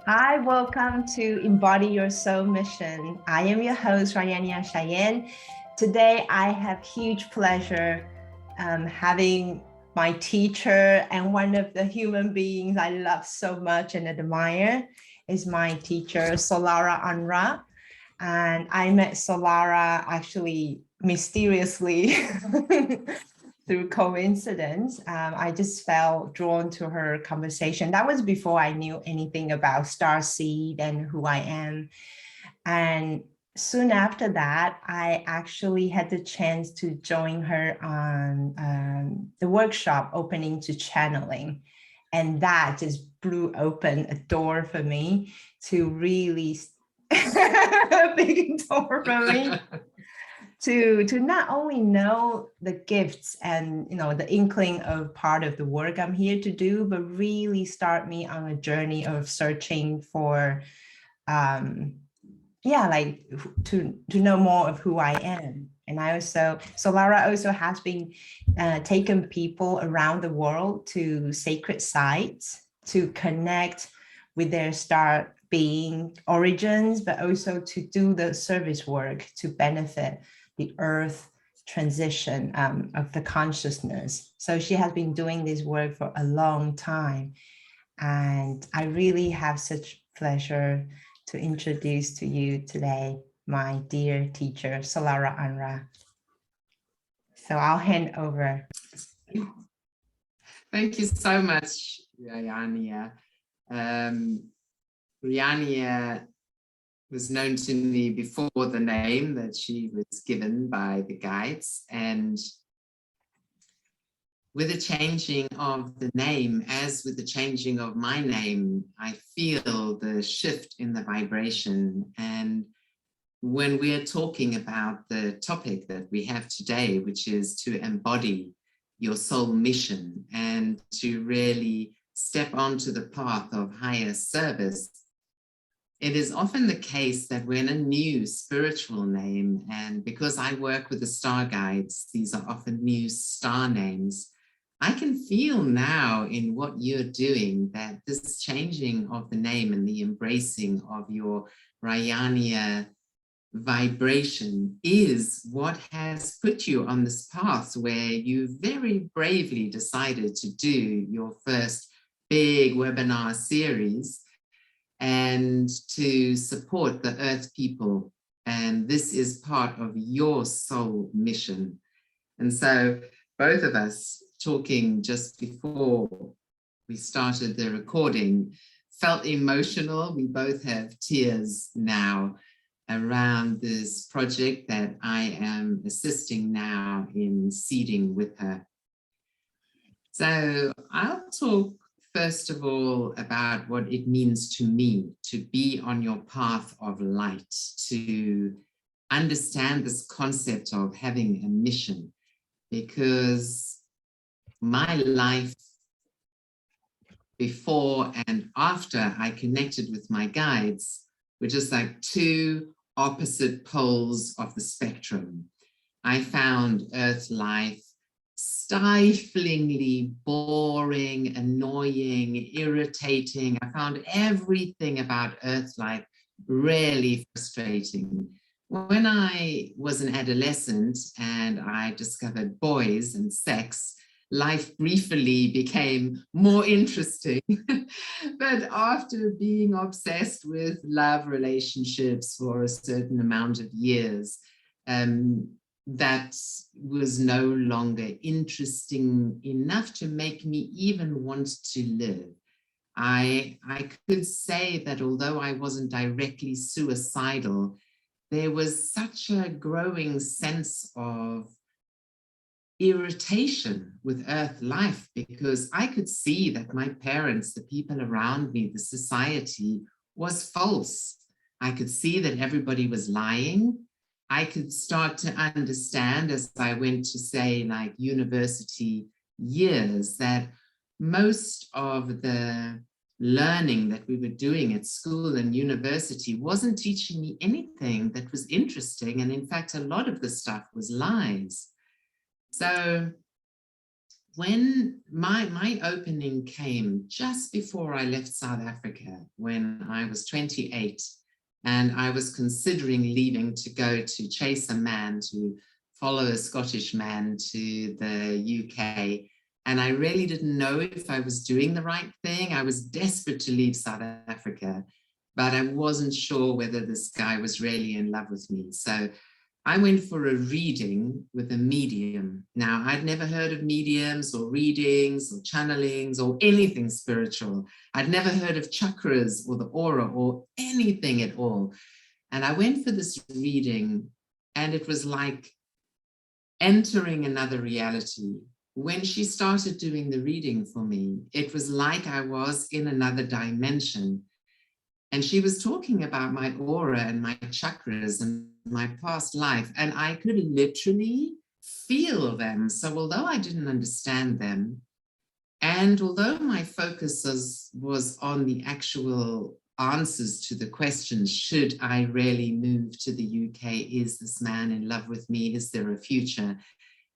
Hi, welcome to Embody Your Soul Mission. I am your host, Rayania Cheyenne. Today, I have huge pleasure having my teacher and one of the human beings I love so much and admire is my teacher, Solara An Ra. And I met Solara actually mysteriously through coincidence. I just felt drawn to her conversation. That was before I knew anything about Starseed and who I am. And soon after that, I actually had the chance to join her on the workshop opening to channeling. And that just blew open a door for me to really a big door for me to not only know the gifts and the inkling of part of the work I'm here to do, but really start me on a journey of searching for like to know more of who I am. And Solara also has been taken people around the world to sacred sites to connect with their star being origins, but also to do the service work to benefit the earth transition of the consciousness. So she has been doing this work for a long time. And I really have such pleasure to introduce to you today my dear teacher, Solara An Ra. So I'll hand over. Thank you so much, Rayania. Rayania was known to me before the name that she was given by the guides, and with the changing of the name, as with the changing of my name, I feel the shift in the vibration. And when we are talking about the topic that we have today, which is to embody your soul mission and to really step onto the path of higher service, it is often the case that when a new spiritual name, and because I work with the star guides, these are often new star names, I can feel now in what you're doing that this changing of the name and the embracing of your Rayania vibration is what has put you on this path where you very bravely decided to do your first big webinar series and to support the Earth people. And this is part of your soul mission. And so both of us talking just before we started the recording felt emotional. We both have tears now around this project that I am assisting now in seeding with her. So I'll talk first of all about what it means to me to be on your path of light, to understand this concept of having a mission, because my life before and after I connected with my guides were just like two opposite poles of the spectrum. I found Earth life stiflingly boring, annoying, irritating. I found everything about Earth life really frustrating. When I was an adolescent and I discovered boys and sex, life briefly became more interesting. But after being obsessed with love relationships for a certain amount of years, that was no longer interesting enough to make me even want to live. I could say that although I wasn't directly suicidal, there was such a growing sense of irritation with Earth life, because I could see that my parents, the people around me, the society was false. I could see that everybody was lying. I could start to understand as I went to, say, like university years, that most of the learning that we were doing at school and university wasn't teaching me anything that was interesting. And in fact, a lot of the stuff was lies. So when my opening came just before I left South Africa, when I was 28, and I was considering leaving to go to chase a man, to follow a Scottish man to the UK. And I really didn't know if I was doing the right thing. I was desperate to leave South Africa, but I wasn't sure whether this guy was really in love with me. So I went for a reading with a medium. Now, I'd never heard of mediums or readings or channelings or anything spiritual. I'd never heard of chakras or the aura or anything at all. And I went for this reading, and it was like entering another reality. When she started doing the reading for me, it was like I was in another dimension. And she was talking about my aura and my chakras and my past life, and I could literally feel them. So although I didn't understand them, and although my focus was on the actual answers to the questions, should I really move to the UK? Is this man in love with me? Is there a future?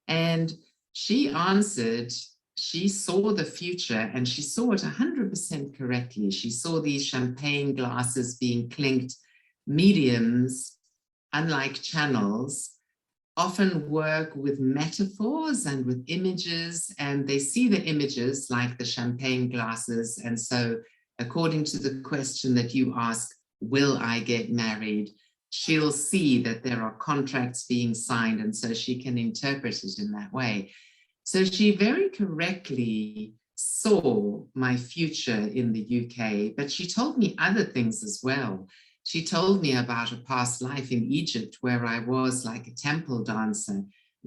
And she answered, she saw the future, and she saw it 100% correctly. She saw these champagne glasses being clinked. Mediums, unlike channels, often work with metaphors and with images, and they see the images like the champagne glasses. And so according to the question that you ask, will I get married? She'll see that there are contracts being signed, and so she can interpret it in that way. So she very correctly saw my future in the UK, but she told me other things as well. She told me about a past life in Egypt where I was like a temple dancer.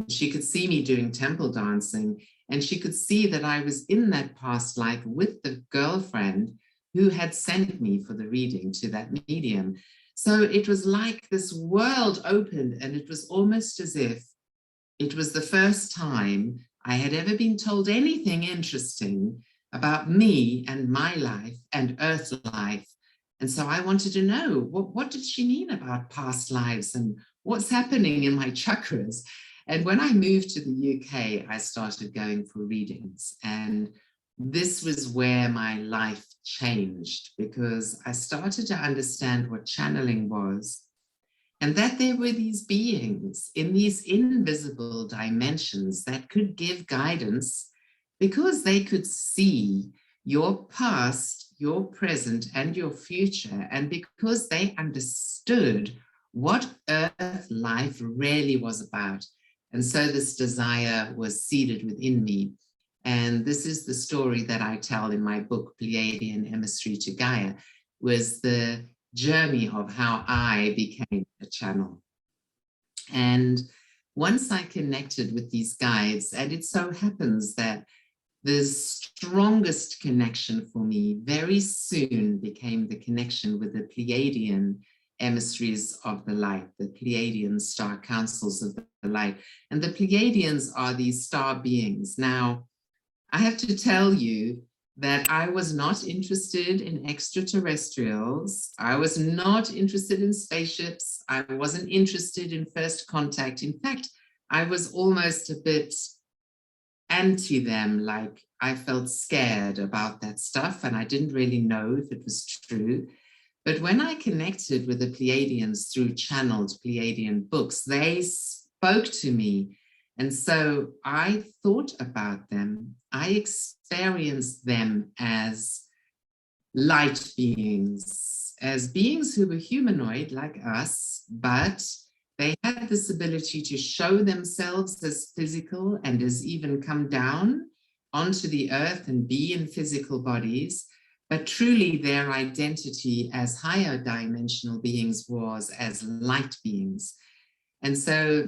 She could see me doing temple dancing, and she could see that I was in that past life with the girlfriend who had sent me for the reading to that medium. So it was like this world opened, and it was almost as if it was the first time I had ever been told anything interesting about me and my life and Earth life. And so I wanted to know, what did she mean about past lives and what's happening in my chakras? And when I moved to the UK, I started going for readings. And this was where my life changed, because I started to understand what channeling was, and that there were these beings in these invisible dimensions that could give guidance because they could see your past, your present, and your future, and because they understood what Earth life really was about. And so this desire was seeded within me. And this is the story that I tell in my book, Pleiadian Emissary to Gaia, was the journey of how I became a channel. And once I connected with these guides, and it so happens that the strongest connection for me very soon became the connection with the Pleiadian emissaries of the light, the Pleiadian star councils of the light. And the Pleiadians are these star beings. Now, I have to tell you that I was not interested in extraterrestrials. I was not interested in spaceships. I wasn't interested in first contact. In fact, I was almost a bit anti them, like I felt scared about that stuff, and I didn't really know if it was true. But when I connected with the Pleiadians through channeled Pleiadian books, they spoke to me. And so I thought about them. I experienced them as light beings, as beings who were humanoid like us, but they had this ability to show themselves as physical and as even come down onto the earth and be in physical bodies. But truly their identity as higher dimensional beings was as light beings. And so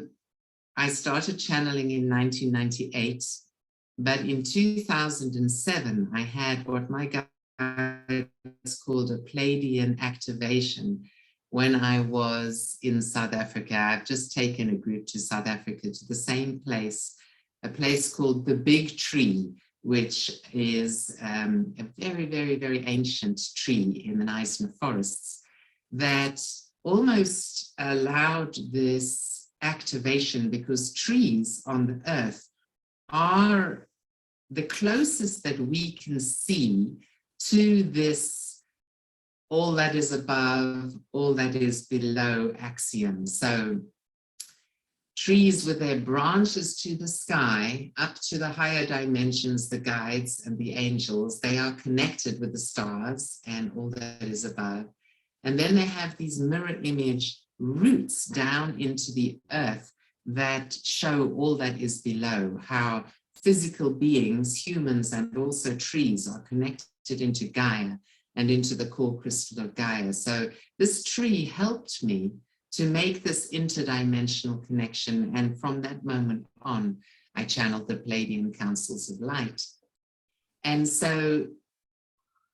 I started channeling in 1998, but in 2007, I had what my guides called a Pleiadian activation when I was in South Africa. I've just taken a group to South Africa, to the same place, a place called the Big Tree, which is a very, very, very ancient tree in the Knysna forests that almost allowed this activation, because trees on the earth are the closest that we can see to this all that is above, all that is below axiom. So trees with their branches to the sky, up to the higher dimensions, the guides and the angels, they are connected with the stars and all that is above. And then they have these mirror image roots down into the earth that show all that is below, how physical beings, humans, and also trees are connected into Gaia and into the core crystal of Gaia. So this tree helped me to make this interdimensional connection. And from that moment on, I channeled the Pleiadian councils of light. And so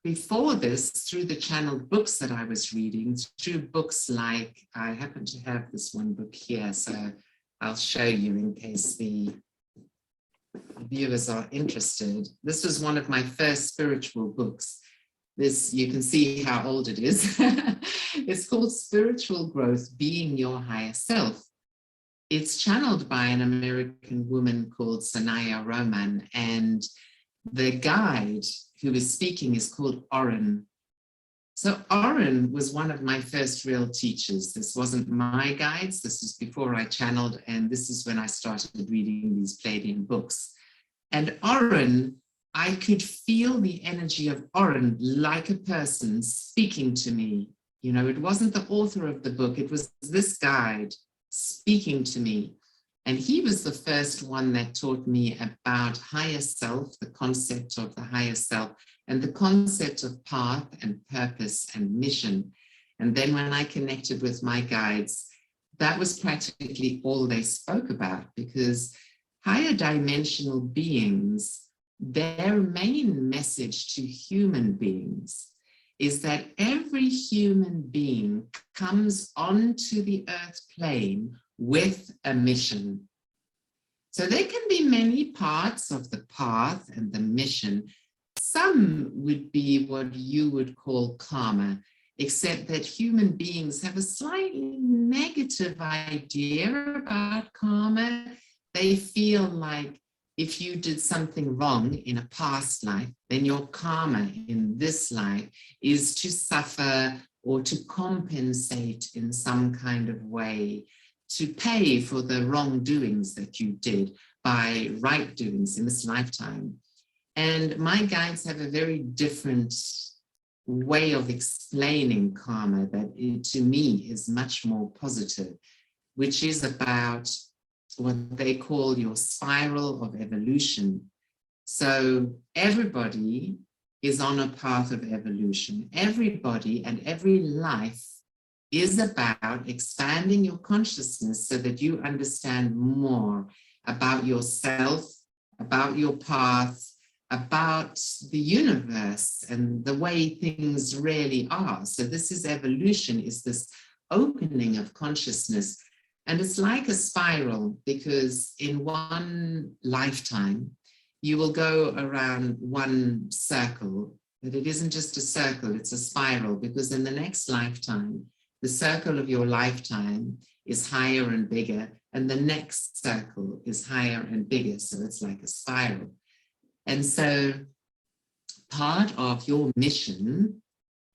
before this, through the channeled books that I was reading, through books like, I happen to have this one book here, so I'll show you in case the viewers are interested. This was one of my first spiritual books. This, you can see how old it is. It's called Spiritual Growth, Being Your Higher Self. It's channeled by an American woman called Sanaya Roman, and the guide who is speaking is called Oren. So Oren was one of my first real teachers. This wasn't my guides. This is before I channeled, and this is when I started reading these Pleiadian books. And Oren, I could feel the energy of Oren like a person speaking to me. You know, it wasn't the author of the book. It was this guide speaking to me. And he was the first one that taught me about higher self, the concept of the higher self, and the concept of path and purpose and mission. And then when I connected with my guides, that was practically all they spoke about, because higher dimensional beings, their main message to human beings is that every human being comes onto the earth plane with a mission. So there can be many parts of the path and the mission. Some would be what you would call karma, except that human beings have a slightly negative idea about karma. They feel like if you did something wrong in a past life, then your karma in this life is to suffer or to compensate in some kind of way, to pay for the wrongdoings that you did by right doings in this lifetime. And my guides have a very different way of explaining karma that to me is much more positive, which is about what they call your spiral of evolution. So everybody is on a path of evolution. Everybody and every life is about expanding your consciousness so that you understand more about yourself, about your path, about the universe and the way things really are. So this is evolution, is this opening of consciousness. And it's like a spiral, because in one lifetime, you will go around one circle, but it isn't just a circle, it's a spiral, because in the next lifetime, the circle of your lifetime is higher and bigger, and the next circle is higher and bigger. So it's like a spiral. And so part of your mission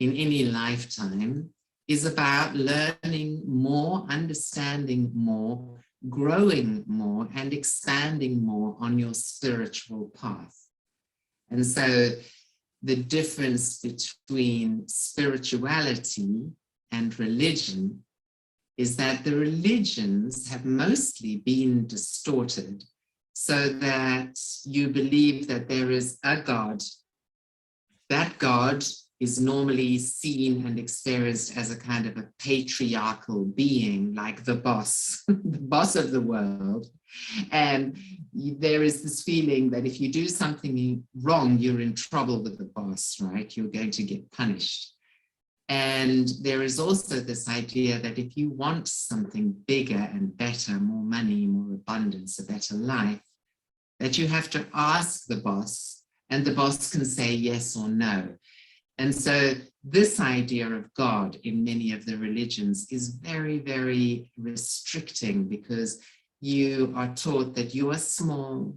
in any lifetime is about learning more, understanding more, growing more, and expanding more on your spiritual path. And so the difference between spirituality and religion is that the religions have mostly been distorted so that you believe that there is a God. That God is normally seen and experienced as a kind of a patriarchal being, like the boss, the boss of the world. And there is this feeling that if you do something wrong, you're in trouble with the boss, right? You're going to get punished. And there is also this idea that if you want something bigger and better, more money, more abundance, a better life, that you have to ask the boss, and the boss can say yes or no. And so this idea of God in many of the religions is very, very restricting, because you are taught that you are small,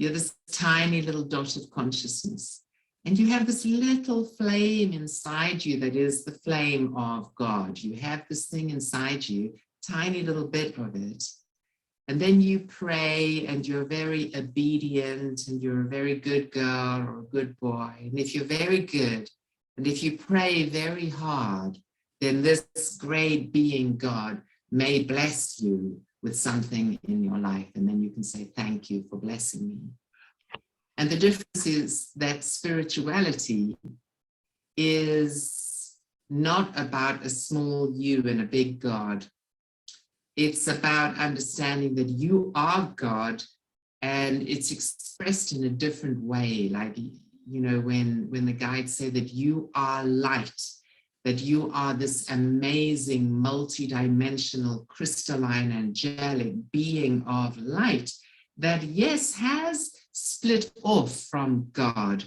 You're this tiny little dot of consciousness. And you have this little flame inside you that is the flame of God. You have this thing inside you, tiny little bit of it. And then you pray and you're very obedient and you're a very good girl or a good boy. And if you're very good, and if you pray very hard, then this great being God may bless you with something in your life. And then you can say, thank you for blessing me. And the difference is that spirituality is not about a small you and a big God. It's about understanding that you are God, and it's expressed in a different way. Like, you know, when the guides say that you are light, that you are this amazing, multidimensional, crystalline, angelic being of light that, yes, has split off from God,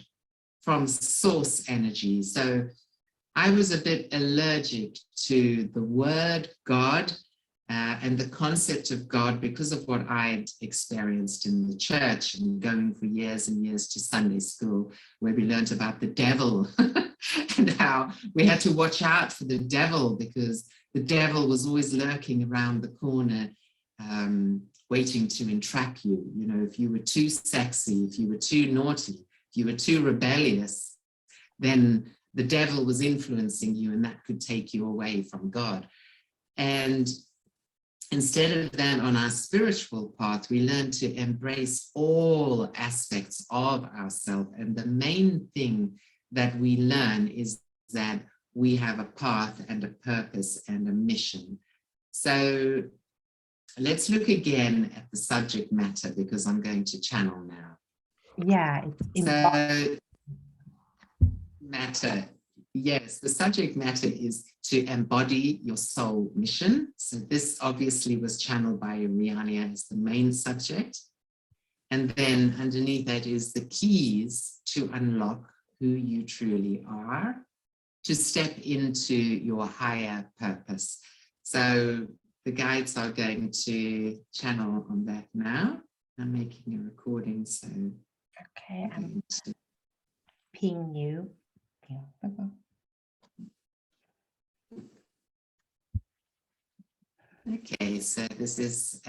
from source energy. So I was a bit allergic to the word God and the concept of God because of what I'd experienced in the church and going for years and years to Sunday school, where we learned about the devil and how we had to watch out for the devil because the devil was always lurking around the corner, waiting to entrap you. You know, if you were too sexy, if you were too naughty, if you were too rebellious, then the devil was influencing you, and that could take you away from God. And instead of that, on our spiritual path, we learn to embrace all aspects of ourselves. And the main thing that we learn is that we have a path and a purpose and a mission. So let's look again at the subject matter, because I'm going to channel now. Yeah. So matter. Yes, the subject matter is to embody your soul mission. So this obviously was channeled by Rianya as the main subject. And then underneath that is the keys to unlock who you truly are, to step into your higher purpose. So the guides are going to channel on that now. I'm making a recording, so okay, I'm going to ping you. Okay, so this is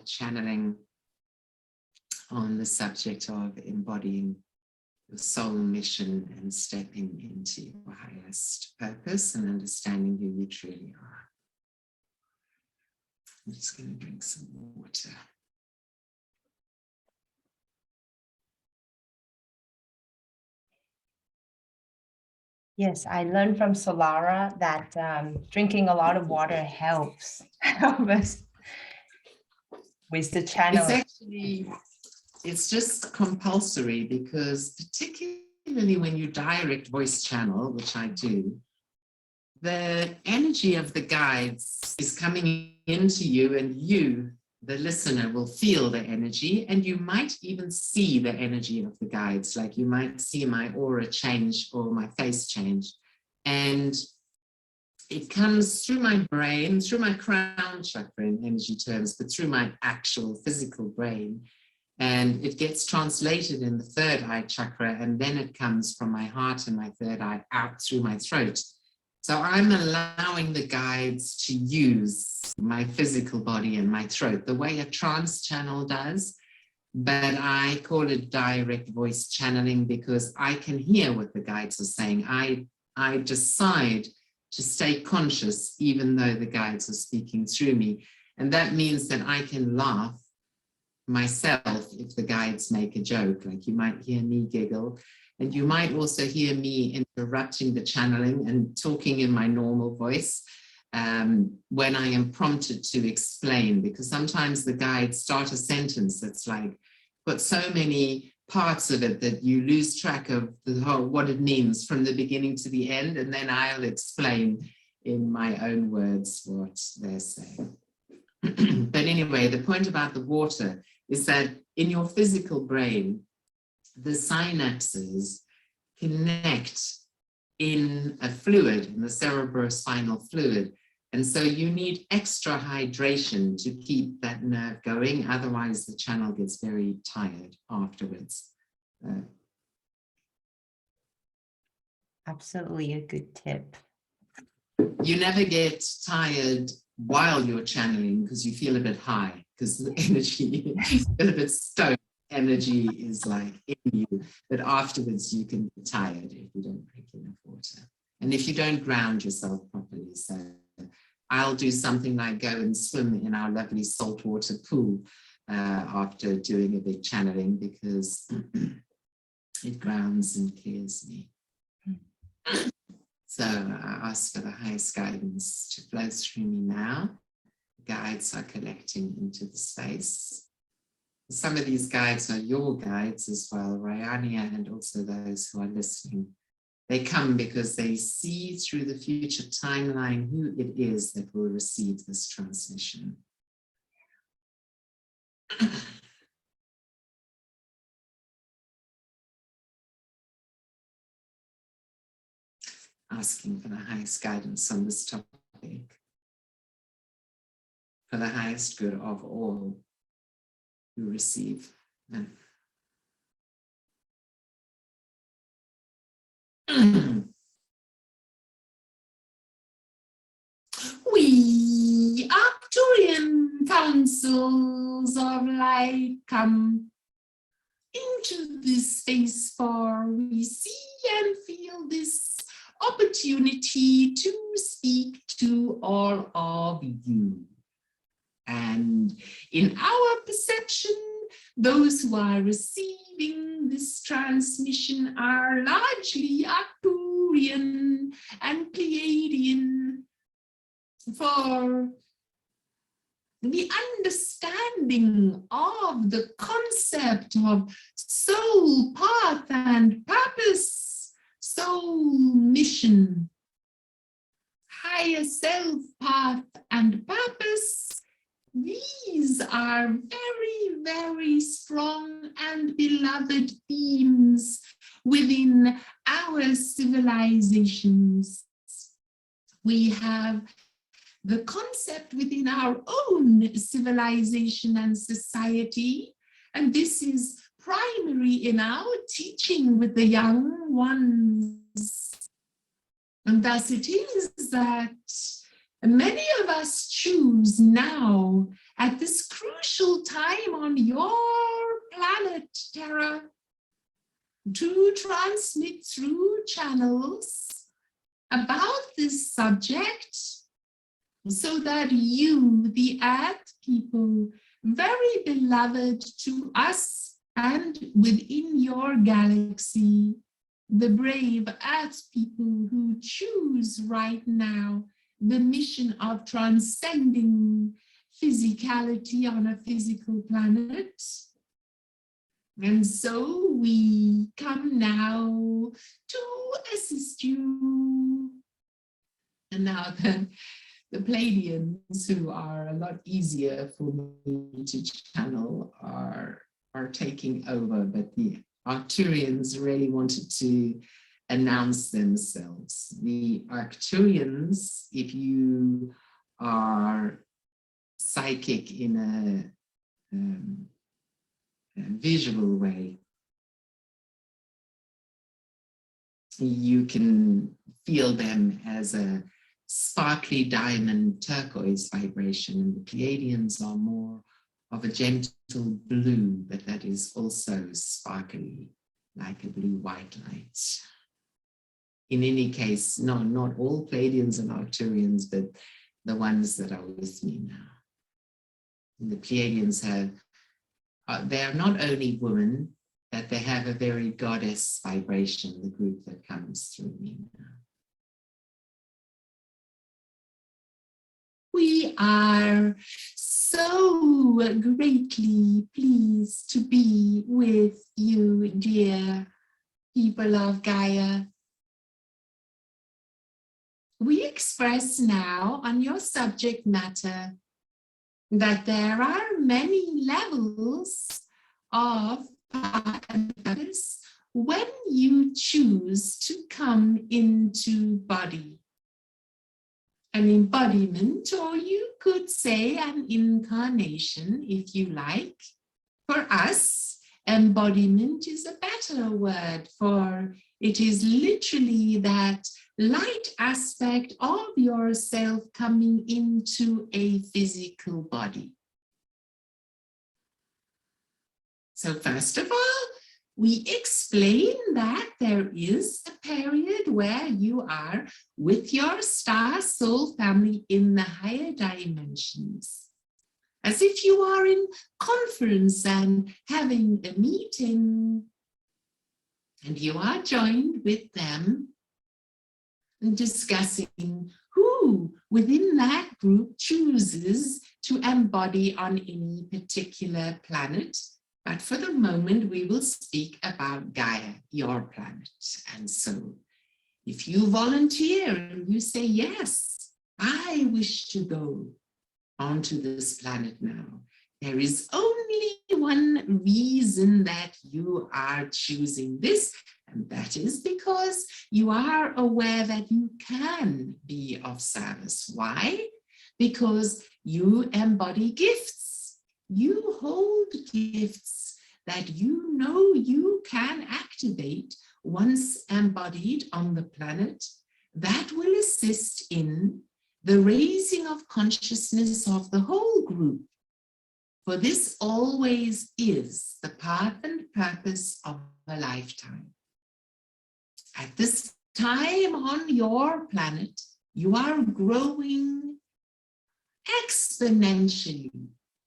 channeling on the subject of embodying your soul mission and stepping into your highest purpose and understanding who you truly are. I'm just going to drink some water. Yes, I learned from Solara that drinking a lot of water helps us with the channel. It's just compulsory, because particularly when you direct voice channel, which I do, the energy of the guides is coming into you, and you, the listener, will feel the energy, and you might even see the energy of the guides. Like you might see my aura change or my face change. And it comes through my brain, through my crown chakra in energy terms, but through my actual physical brain. And it gets translated in the third eye chakra, and then it comes from my heart and my third eye out through my throat. So I'm allowing the guides to use my physical body and my throat the way a trance channel does, but I call it direct voice channeling because I can hear what the guides are saying. I decide to stay conscious even though the guides are speaking through me. And that means that I can laugh myself if the guides make a joke. Like you might hear me giggle, and you might also hear me interrupting the channeling and talking in my normal voice when I am prompted to explain, because sometimes the guides start a sentence that's like got so many parts of it that you lose track of the whole what it means from the beginning to the end, and then I'll explain in my own words what they're saying. But anyway, the point about the water is that in your physical brain, the synapses connect in a fluid, in the cerebrospinal fluid, And so you need extra hydration to keep that nerve going. Otherwise, the channel gets very tired afterwards. Absolutely a good tip. You never get tired while you're channeling because you feel a bit high, because the energy is a bit stoked. Energy is like in you, but afterwards you can be tired if you don't drink enough water. And if you don't ground yourself properly. So I'll do something like go and swim in our lovely saltwater pool after doing a big channeling, because it grounds and clears me. So I ask for the highest guidance to flow through me now. Guides are collecting into the space. Some of these guides are your guides as well, Rayania, and also those who are listening. They come because they see through the future timeline who it is that will receive this transmission. Asking for the highest guidance on this topic, for the highest good of all who receive. We Arcturian councils of light come into this space, for we see and feel this opportunity to speak to all of you. And in our perception, those who are receiving this transmission are largely Arcturian and Pleiadian. For the understanding of the concept of soul, path, and purpose, soul, mission, higher self, path, and purpose, these are very, very strong and beloved themes within our civilizations. We have the concept within our own civilization and society, and this is primary in our teaching with the young ones. And thus it is that many of us choose now, at this crucial time on your planet, Terra, to transmit through channels about this subject, so that you, the Earth people, very beloved to us and within your galaxy, the brave Earth people who choose right now the mission of transcending physicality on a physical planet. And so we come now to assist you. And now the Pleiadians, who are a lot easier for me to channel, are taking over, but the Arcturians really wanted to announce themselves. The Arcturians, if you are psychic in a visual way, you can feel them as a sparkly diamond turquoise vibration, and the Pleiadians are more of a gentle blue, but that is also sparkly, like a blue-white light. In any case, no, not all Pleiadians and Arcturians, but the ones that are with me now. And the Pleiadians have, they are not only women, but they have a very goddess vibration, the group that comes through me now. We are so greatly pleased to be with you, dear people of Gaia. We express now on your subject matter that there are many levels of purpose when you choose to come into body. an embodiment, or you could say an incarnation if you like. For us, embodiment is a better word, for it is literally that light aspect of yourself coming into a physical body. So first of all, we explain that there is a period where you are with your star soul family in the higher dimensions, as if you are in conference and having a meeting, and you are joined with them and discussing who within that group chooses to embody on any particular planet. But for the moment, we will speak about Gaia, your planet. And so if you volunteer and you say, yes, I wish to go onto this planet now, there is only one reason that you are choosing this, and that is because you are aware that you can be of service. Why? Because you embody gifts. You hold gifts that you know you can activate once embodied on the planet, that will assist in the raising of consciousness of the whole group. For this always is the path and purpose of a lifetime. At this time on your planet, you are growing exponentially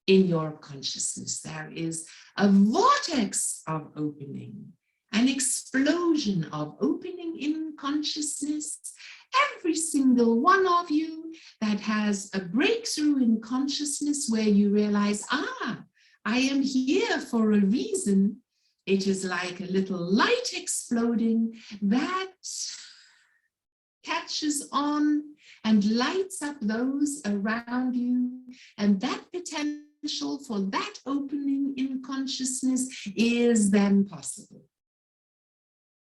in your consciousness. There is a vortex of opening, an explosion of opening in consciousness. Every single one of you that has a breakthrough in consciousness where you realize, I am here for a reason. It is like a little light exploding that catches on and lights up those around you, and that potential for that opening in consciousness is then possible.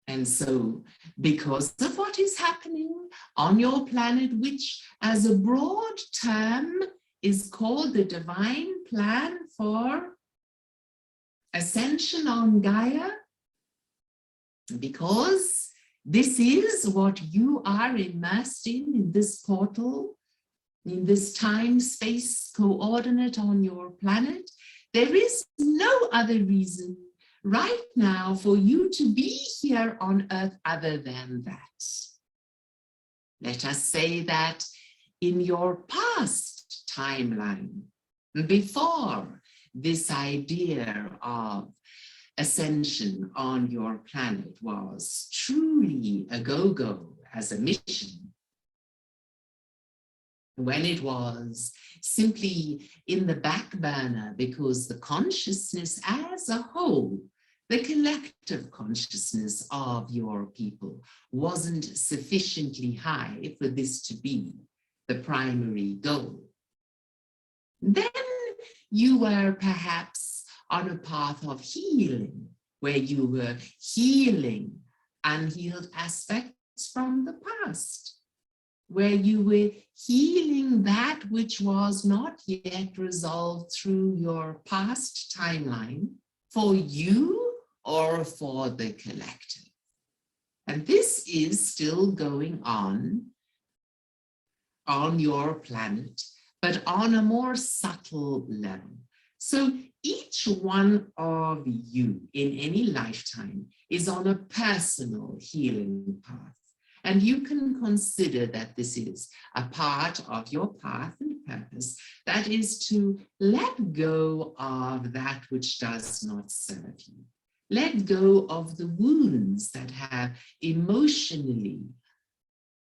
And so, because of what is happening on your planet, which as a broad term is called the divine plan for ascension on Gaia, because this is what you are immersed in this portal, in this time-space coordinate on your planet, there is no other reason right now for you to be here on Earth other than that. Let us say that in your past timeline, before this idea of ascension on your planet was truly a go-go as a mission, when it was simply in the back burner because the consciousness as a whole, the collective consciousness of your people wasn't sufficiently high for this to be the primary goal. Then you were perhaps on a path of healing, where you were healing unhealed aspects from the past, where you were healing that which was not yet resolved through your past timeline for you or for the collective. And this is still going on your planet, but on a more subtle level. So each one of you in any lifetime is on a personal healing path. And you can consider that this is a part of your path and purpose, that is to let go of that which does not serve you. Let go of the wounds that have emotionally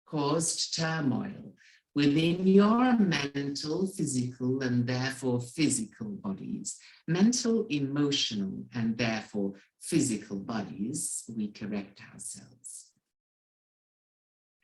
caused turmoil within your mental, physical, and therefore physical bodies. Mental, emotional, and therefore physical bodies, we correct ourselves.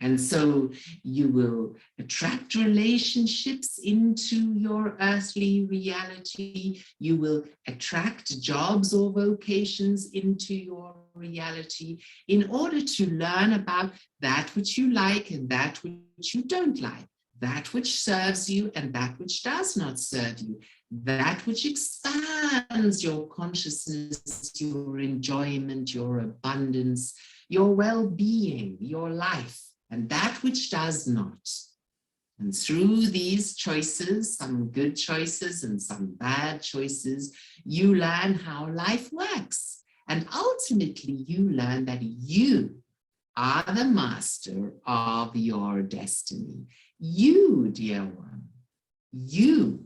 And so you will attract relationships into your earthly reality. You will attract jobs or vocations into your reality in order to learn about that which you like and that which you don't like, that which serves you and that which does not serve you, that which expands your consciousness, your enjoyment, your abundance, your well-being, your life, and that which does not. And through these choices, some good choices and some bad choices, you learn how life works. And ultimately, you learn that you are the master of your destiny. You, dear one, you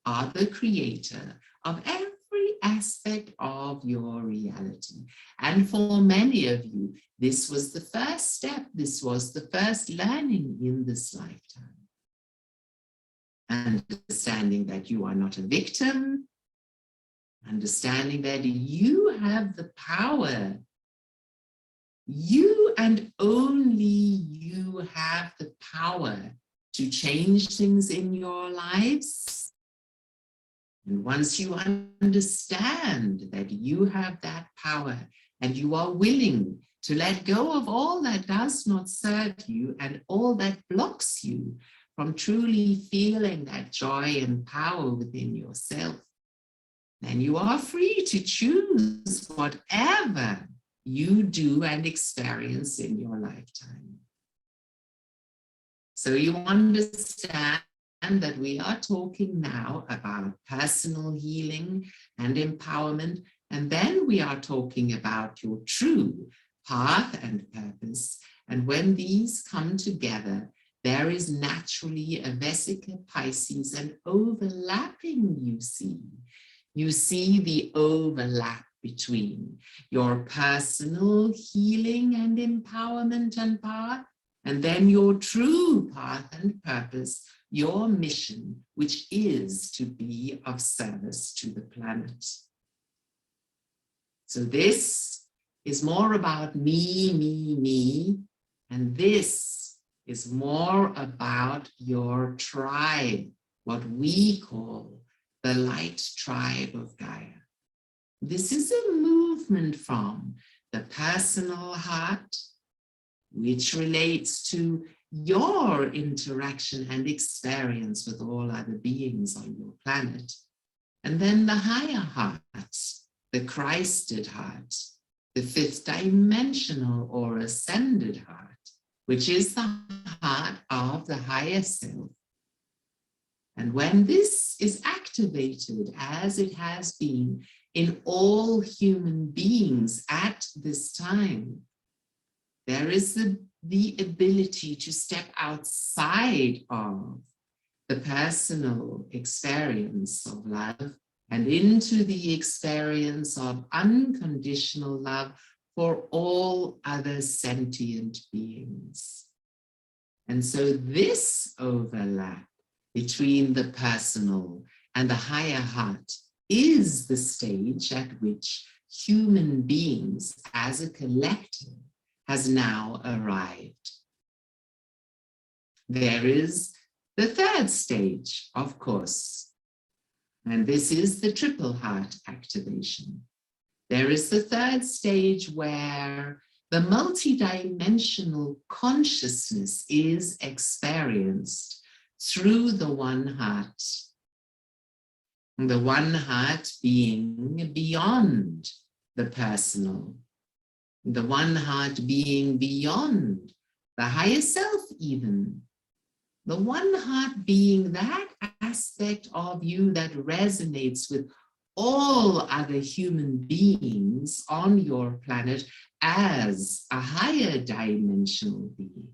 are the creator of every aspect of your reality. And for many of you, this was the first step. This was the first learning in this lifetime. Understanding that you are not a victim, understanding that you have the power. You and only you have the power to change things in your lives. And once you understand that you have that power and you are willing to let go of all that does not serve you and all that blocks you from truly feeling that joy and power within yourself, then you are free to choose whatever you do and experience in your lifetime. So you understand that we are talking now about personal healing and empowerment, and then we are talking about your true path and purpose. And when these come together, there is naturally a vesica Pisces and overlapping, you see. You see the overlap between your personal healing and empowerment and path, and then your true path and purpose, your mission, which is to be of service to the planet. So this is more about me, and this is more about your tribe, what we call the light tribe of Gaia. This is a movement from the personal heart, which relates to your interaction and experience with all other beings on your planet. And then the higher heart, the Christed heart, the fifth dimensional or ascended heart, which is the heart of the higher self. And when this is activated, as it has been in all human beings at this time, there is the ability to step outside of the personal experience of love and into the experience of unconditional love for all other sentient beings. And so this overlap between the personal and the higher heart is the stage at which human beings as a collective has now arrived. There is the third stage, of course, and this is the triple heart activation. There is the third stage where the multidimensional consciousness is experienced through the one heart. The one heart being beyond the personal. The one heart being beyond the higher self even. The one heart being that aspect of you that resonates with all other human beings on your planet as a higher dimensional being.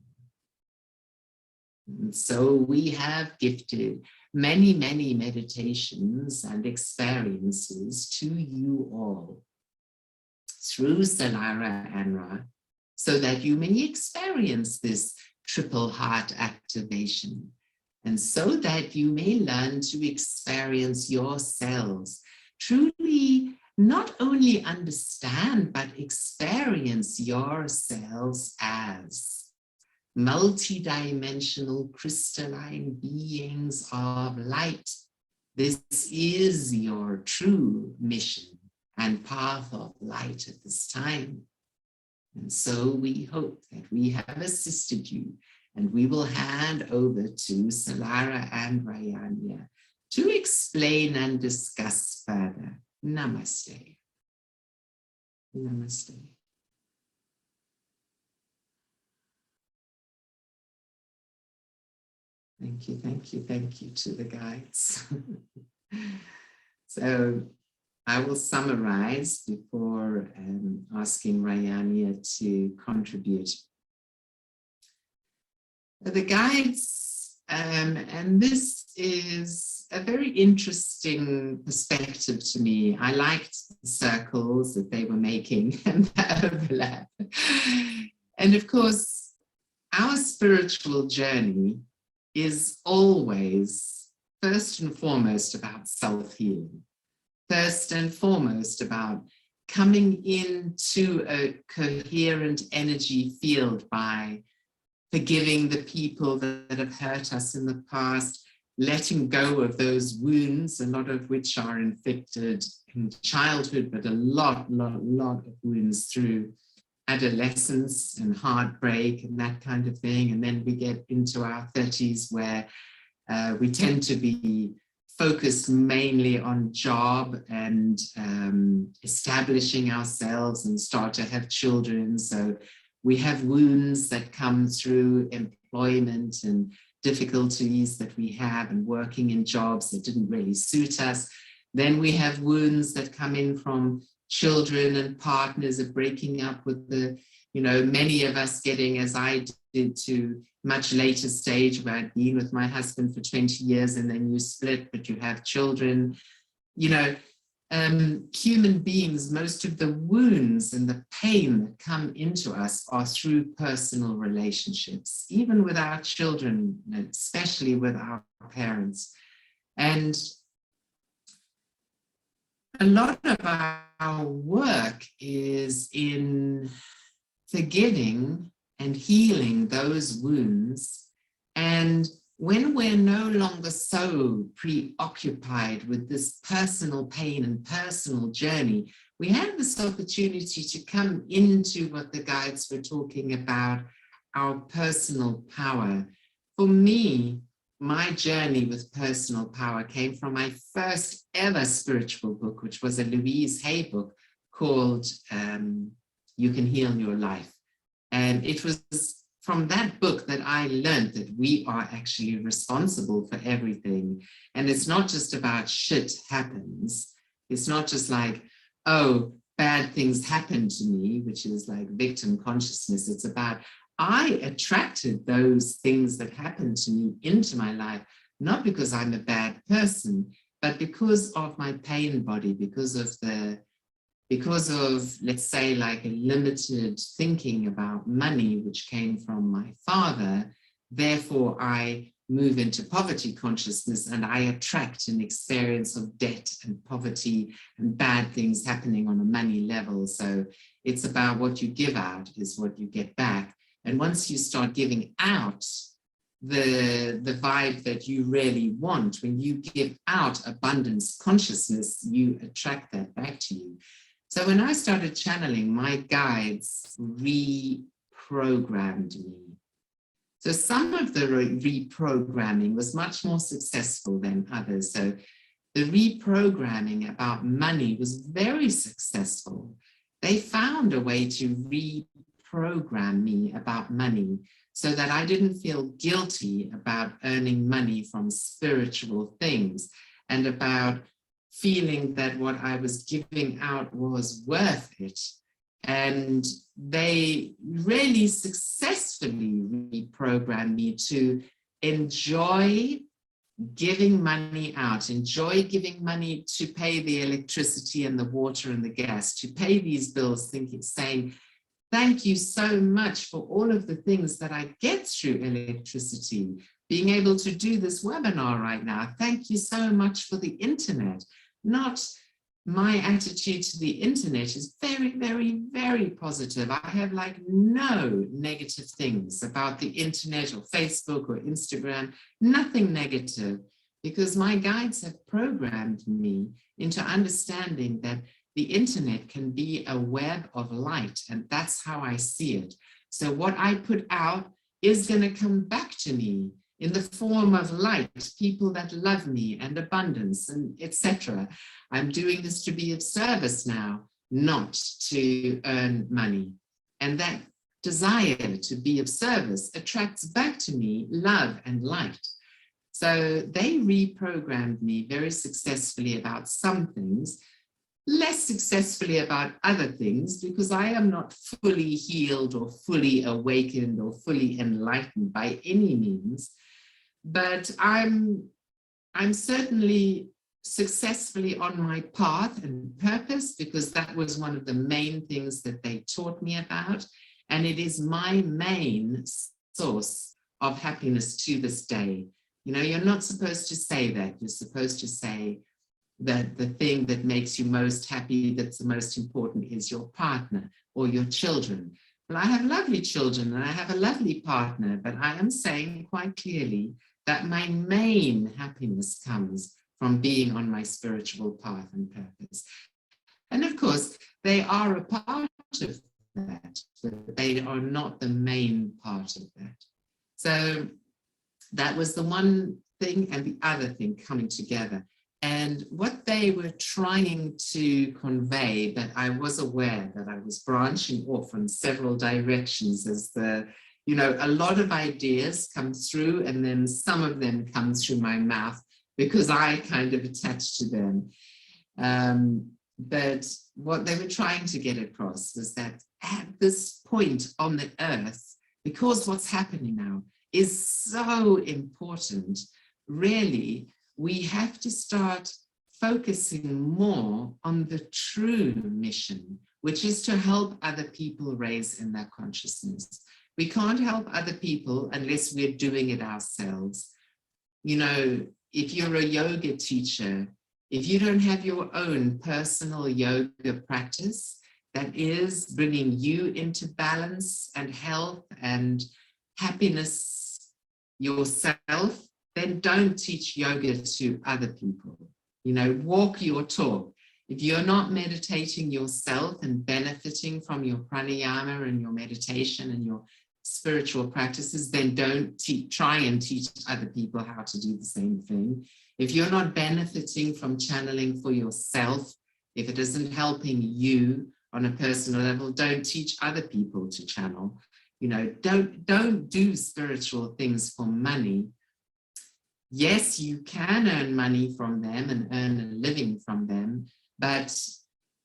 And so we have gifted many, many meditations and experiences to you all through Solara An Ra, so that you may experience this triple heart activation, and so that you may learn to experience yourselves, truly not only understand, but experience yourselves as multidimensional crystalline beings of light. This is your true mission and path of light at this time. And so we hope that we have assisted you And we will hand over to Solara An Ra to explain and discuss further. Namaste. Namaste. Thank you, thank you, thank you to the guides. So I will summarize before asking Rayania to contribute. The guides, and this is a very interesting perspective to me. I liked the circles that they were making and the overlap. And of course, our spiritual journey is always first and foremost about self-healing. First and foremost about coming into a coherent energy field by forgiving the people that have hurt us in the past, letting go of those wounds, a lot of which are inflicted in childhood, but a lot of wounds through adolescence and heartbreak and that kind of thing. And then we get into our 30s where we tend to be focused mainly on job and establishing ourselves and start to have children. So we have wounds that come through employment and difficulties that we have and working in jobs that didn't really suit us. Then we have wounds that come in from children and partners of breaking up with the, many of us getting, as I did, to much later stage where I'd been with my husband for 20 years and then you split, but you have children. Human beings, most of the wounds and the pain that come into us are through personal relationships, even with our children, especially with our parents. And a lot of our work is in forgiving and healing those wounds. And when we're no longer so preoccupied with this personal pain and personal journey, we have this opportunity to come into what the guides were talking about, our personal power. For me, my journey with personal power came from my first ever spiritual book, which was a Louise Hay book called You Can Heal Your Life. And it was from that book that I learned that we are actually responsible for everything. And it's not just about shit happens. It's not just like, oh, bad things happen to me, which is like victim consciousness. It's about, I attracted those things that happened to me into my life, not because I'm a bad person, but because of my pain body, because of, let's say, like a limited thinking about money, which came from my father. Therefore, I move into poverty consciousness and I attract an experience of debt and poverty and bad things happening on a money level. So it's about what you give out is what you get back. And once you start giving out the vibe that you really want, when you give out abundance consciousness, you attract that back to you. So when I started channeling, my guides reprogrammed me. So some of the reprogramming was much more successful than others. So the reprogramming about money was very successful. They found a way to reprogram me about money so that I didn't feel guilty about earning money from spiritual things and about feeling that what I was giving out was worth it. And they really successfully reprogrammed me to enjoy giving money out, enjoy giving money to pay the electricity and the water and the gas, to pay these bills, saying, thank you so much for all of the things that I get through electricity, being able to do this webinar right now. Thank you so much for the internet. Not my attitude to the internet is very, very, very positive. I have like no negative things about the internet or Facebook or Instagram, nothing negative, because my guides have programmed me into understanding that the internet can be a web of light, and that's how I see it. So what I put out is going to come back to me in the form of light, people that love me and abundance and etc. I'm doing this to be of service now, not to earn money. And that desire to be of service attracts back to me love and light. So they reprogrammed me very successfully about some things, less successfully about other things, because I am not fully healed or fully awakened or fully enlightened by any means. But I'm certainly successfully on my path and purpose, because that was one of the main things that they taught me about. And it is my main source of happiness to this day. You know, you're not supposed to say that. You're supposed to say that the thing that makes you most happy, that's the most important, is your partner or your children. Well, I have lovely children and I have a lovely partner, but I am saying quite clearly that my main happiness comes from being on my spiritual path and purpose. And of course, they are a part of that, but they are not the main part of that. So that was the one thing and the other thing coming together. And what they were trying to convey, that I was aware that I was branching off in several directions, as you know, a lot of ideas come through and then some of them come through my mouth because I kind of attach to them. But what they were trying to get across was that at this point on the earth, because what's happening now is so important, really, we have to start focusing more on the true mission, which is to help other people raise in their consciousness. We can't help other people unless we're doing it ourselves. You know, if you're a yoga teacher, if you don't have your own personal yoga practice that is bringing you into balance and health and happiness yourself, then don't teach yoga to other people. You know, walk your talk. If you're not meditating yourself and benefiting from your pranayama and your meditation and your spiritual practices, then don't try and teach other people how to do the same thing. If you're not benefiting from channeling for yourself, if it isn't helping you on a personal level, don't teach other people to channel. You know, don't do spiritual things for money. Yes, you can earn money from them and earn a living from them, but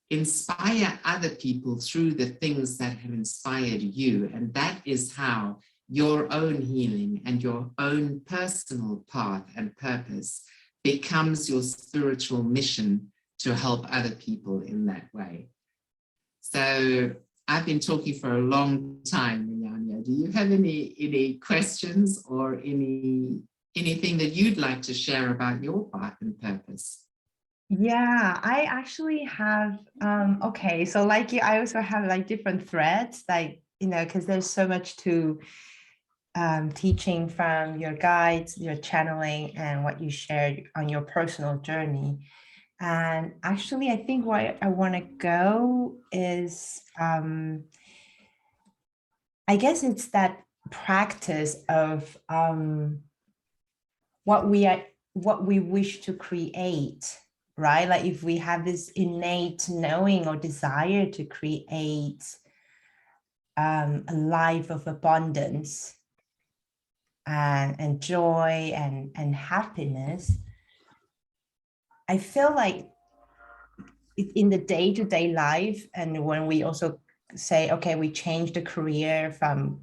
inspire other people through the things that have inspired you. And that is how your own healing and your own personal path and purpose becomes your spiritual mission to help other people in that way. So I've been talking for a long time, Rianya. Do you have any questions or anything that you'd like to share about your path and purpose? Yeah, I actually have, okay, so like you, I also have like different threads, like, you know, because there's so much to teaching from your guides, your channeling, and what you shared on your personal journey. And actually, I think where I want to go is, I guess it's that practice of what we wish to create, right? Like if we have this innate knowing or desire to create a life of abundance and joy and happiness, I feel like in the day-to-day life, and when we also say, okay, we changed the career from,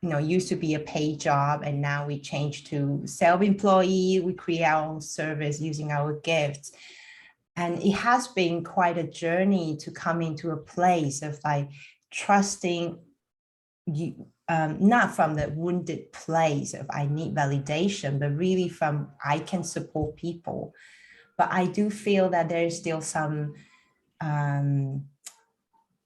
you know, used to be a paid job, and now we change to self-employee, we create our own service using our gifts. And it has been quite a journey to come into a place of like trusting you, not from the wounded place of I need validation, but really from I can support people. But I do feel that there's still some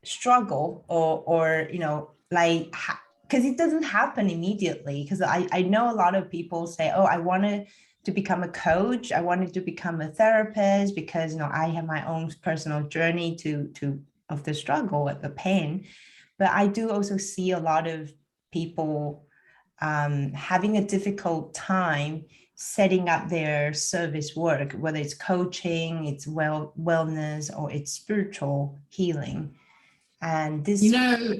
struggle or you know, like, because it doesn't happen immediately. Because I know a lot of people say, oh, I wanted to become a coach, I wanted to become a therapist, because, you know, I have my own personal journey of the struggle, the pain. But I do also see a lot of people having a difficult time setting up their service work, whether it's coaching, it's wellness, or it's spiritual healing. And this, you know,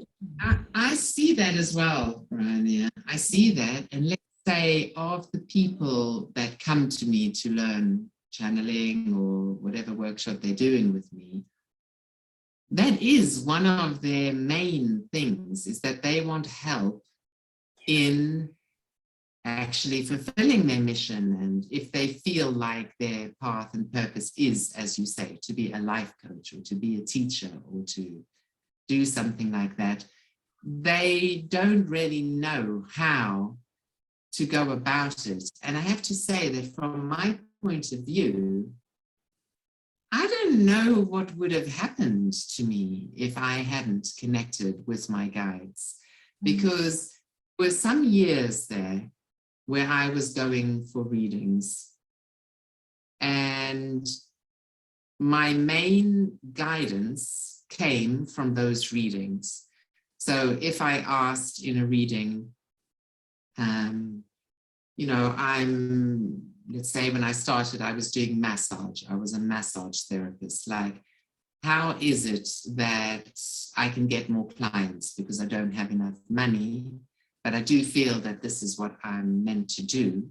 I see that as well, Rania. I see that. And let's say of the people that come to me to learn channeling or whatever workshop they're doing with me, that is one of their main things, is that they want help in actually fulfilling their mission. And if they feel like their path and purpose is, as you say, to be a life coach or to be a teacher or to do something like that, they don't really know how to go about it. And I have to say that from my point of view, I don't know what would have happened to me if I hadn't connected with my guides, because there were some years there where I was going for readings, and my main guidance came from those readings. So if I asked in a reading, you know, let's say when I started, I was doing massage. I was a massage therapist. Like, how is it that I can get more clients? Because I don't have enough money, but I do feel that this is what I'm meant to do.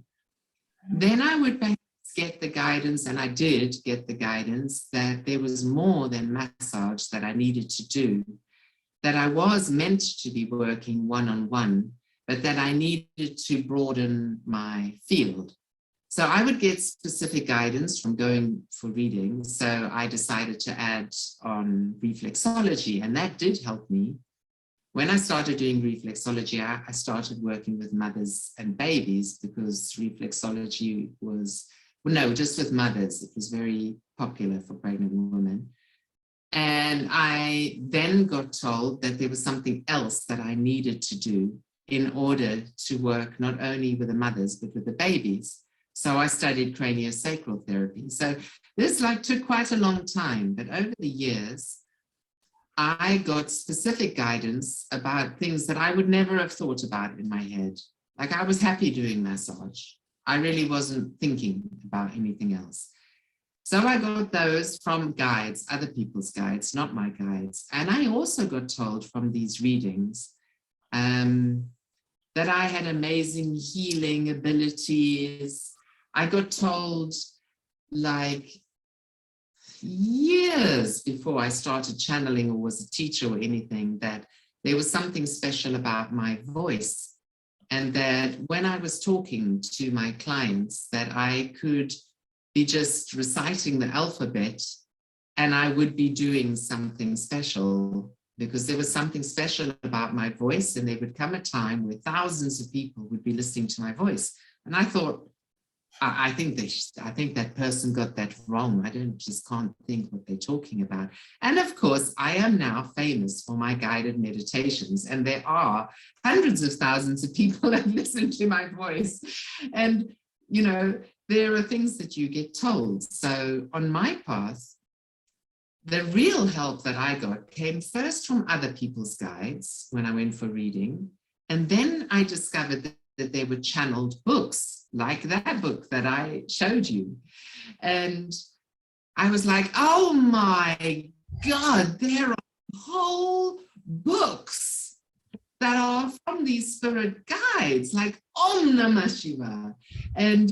Then I would perhaps get the guidance, and I did get the guidance, that there was more than massage that I needed to do, that I was meant to be working one-on-one, but that I needed to broaden my field. So I would get specific guidance from going for readings. So I decided to add on reflexology, and that did help me. When I started doing reflexology, I started working with mothers and babies, because reflexology was, well, no, just with mothers. It was very popular for pregnant women. And I then got told that there was something else that I needed to do in order to work not only with the mothers, but with the babies. So I studied craniosacral therapy. So this took quite a long time, but over the years, I got specific guidance about things that I would never have thought about in my head. Like, I was happy doing massage. I really wasn't thinking about anything else. So I got those from guides, other people's guides, not my guides. And I also got told from these readings that I had amazing healing abilities. I got told, like, years before I started channeling or was a teacher or anything, that there was something special about my voice, and that when I was talking to my clients, that I could be just reciting the alphabet and I would be doing something special, because there was something special about my voice, and there would come a time where thousands of people would be listening to my voice. And I thought, I think that person got that wrong. I can't think what they're talking about. And of course, I am now famous for my guided meditations, and there are hundreds of thousands of people that listen to my voice. And, you know, there are things that you get told. So on my path, the real help that I got came first from other people's guides when I went for reading. And then I discovered that there were channeled books, like that book that I showed you. And I was like, oh my God, there are whole books that are from these spirit guides, like Om Namah Shiva. And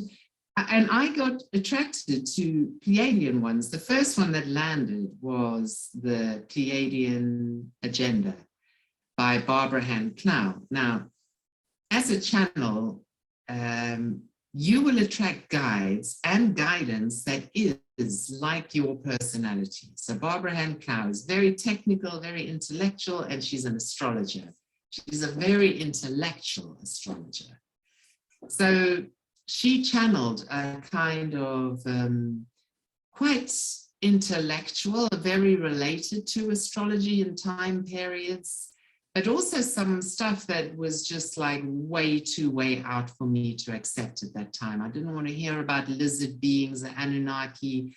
I got attracted to Pleiadian ones. The first one that landed was the Pleiadian Agenda by Barbara Hand Clow. Now, as a channel, you will attract guides and guidance that is like your personality. So Barbara Hand Clow is very technical, very intellectual, and she's an astrologer. She's a very intellectual astrologer. So she channeled a kind of quite intellectual, very related to astrology and time periods, but also some stuff that was just like way out for me to accept at that time. I didn't want to hear about lizard beings, the Anunnaki.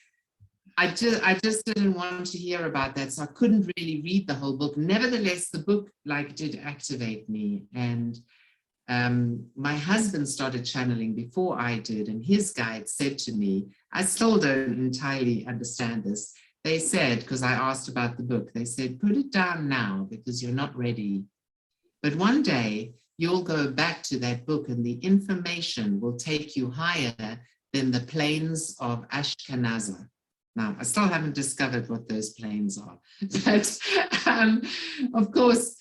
I just didn't want to hear about that, so I couldn't really read the whole book. Nevertheless, the book did activate me, and My husband started channeling before I did, and his guide said to me, I still don't entirely understand this. They said, because I asked about the book, they said, put it down now because you're not ready. But one day you'll go back to that book and the information will take you higher than the plains of Ashkenazar. Now, I still haven't discovered what those plains are. But of course,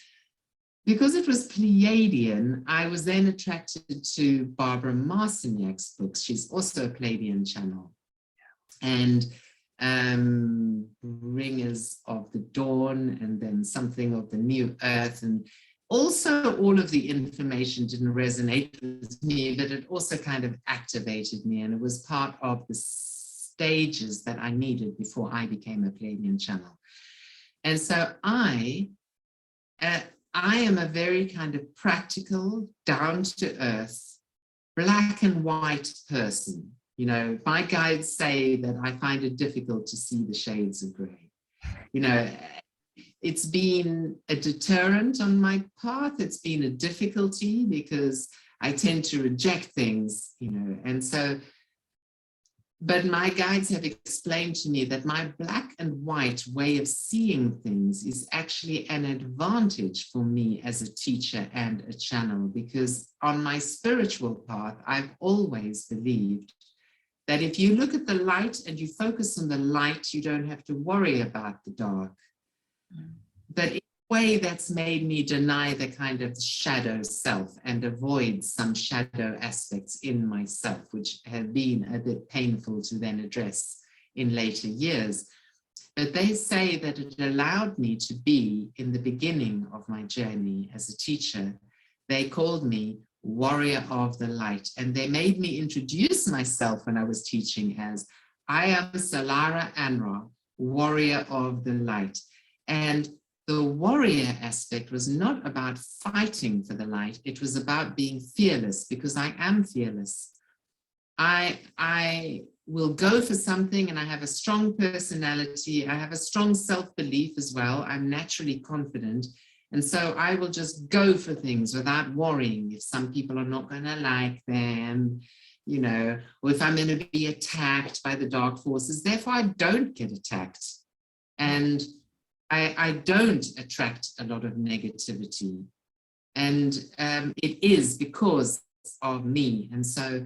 because it was Pleiadian, I was then attracted to Barbara Marciniak's books. She's also a Pleiadian channel. And Ringers of the Dawn, and then something of the New Earth. And also all of the information didn't resonate with me, but it also kind of activated me. And it was part of the stages that I needed before I became a Pleiadian channel. And so I am a very kind of practical, down to earth, black and white person. You know, my guides say that I find it difficult to see the shades of gray. You know, it's been a deterrent on my path. It's been a difficulty because I tend to reject things, you know, and so, but my guides have explained to me that my black and white way of seeing things is actually an advantage for me as a teacher and a channel, because on my spiritual path, I've always believed that if you look at the light and you focus on the light, you don't have to worry about the dark. But in a way, that's made me deny the kind of shadow self and avoid some shadow aspects in myself, which have been a bit painful to then address in later years. But they say that it allowed me to be, in the beginning of my journey as a teacher, they called me warrior of the light. And they made me introduce myself when I was teaching as, I am Solara An Ra, warrior of the light. And the warrior aspect was not about fighting for the light. It was about being fearless, because I am fearless. I will go for something, and I have a strong personality. I have a strong self-belief as well. I'm naturally confident. And so I will just go for things without worrying if some people are not going to like them, you know, or if I'm going to be attacked by the dark forces. Therefore, I don't get attacked. And I don't attract a lot of negativity. And it is because of me. And so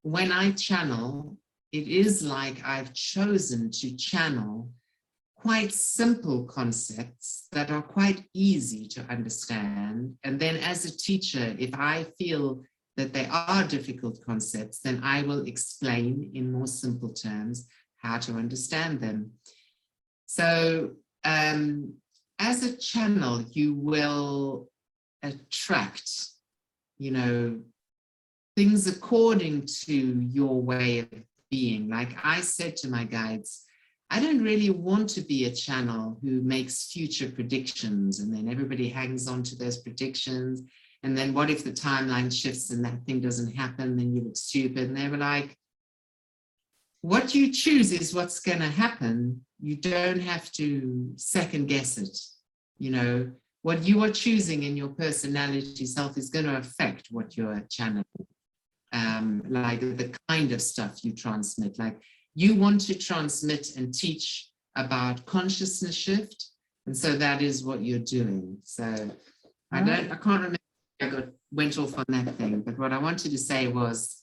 when I channel, it is like I've chosen to channel quite simple concepts that are quite easy to understand. And then as a teacher, if I feel that they are difficult concepts, then I will explain in more simple terms how to understand them. So as a channel, you will attract, you know, things according to your way of being. Like I said to my guides, I don't really want to be a channel who makes future predictions and then everybody hangs on to those predictions. And then what if the timeline shifts and that thing doesn't happen, then you look stupid. And they were like, what you choose is what's going to happen. You don't have to second guess it. You know, what you are choosing in your personality self is going to affect what you're channeling. Like the kind of stuff you transmit, like you want to transmit and teach about consciousness shift. And so that is what you're doing. So I can't remember, I went off on that thing, but what I wanted to say was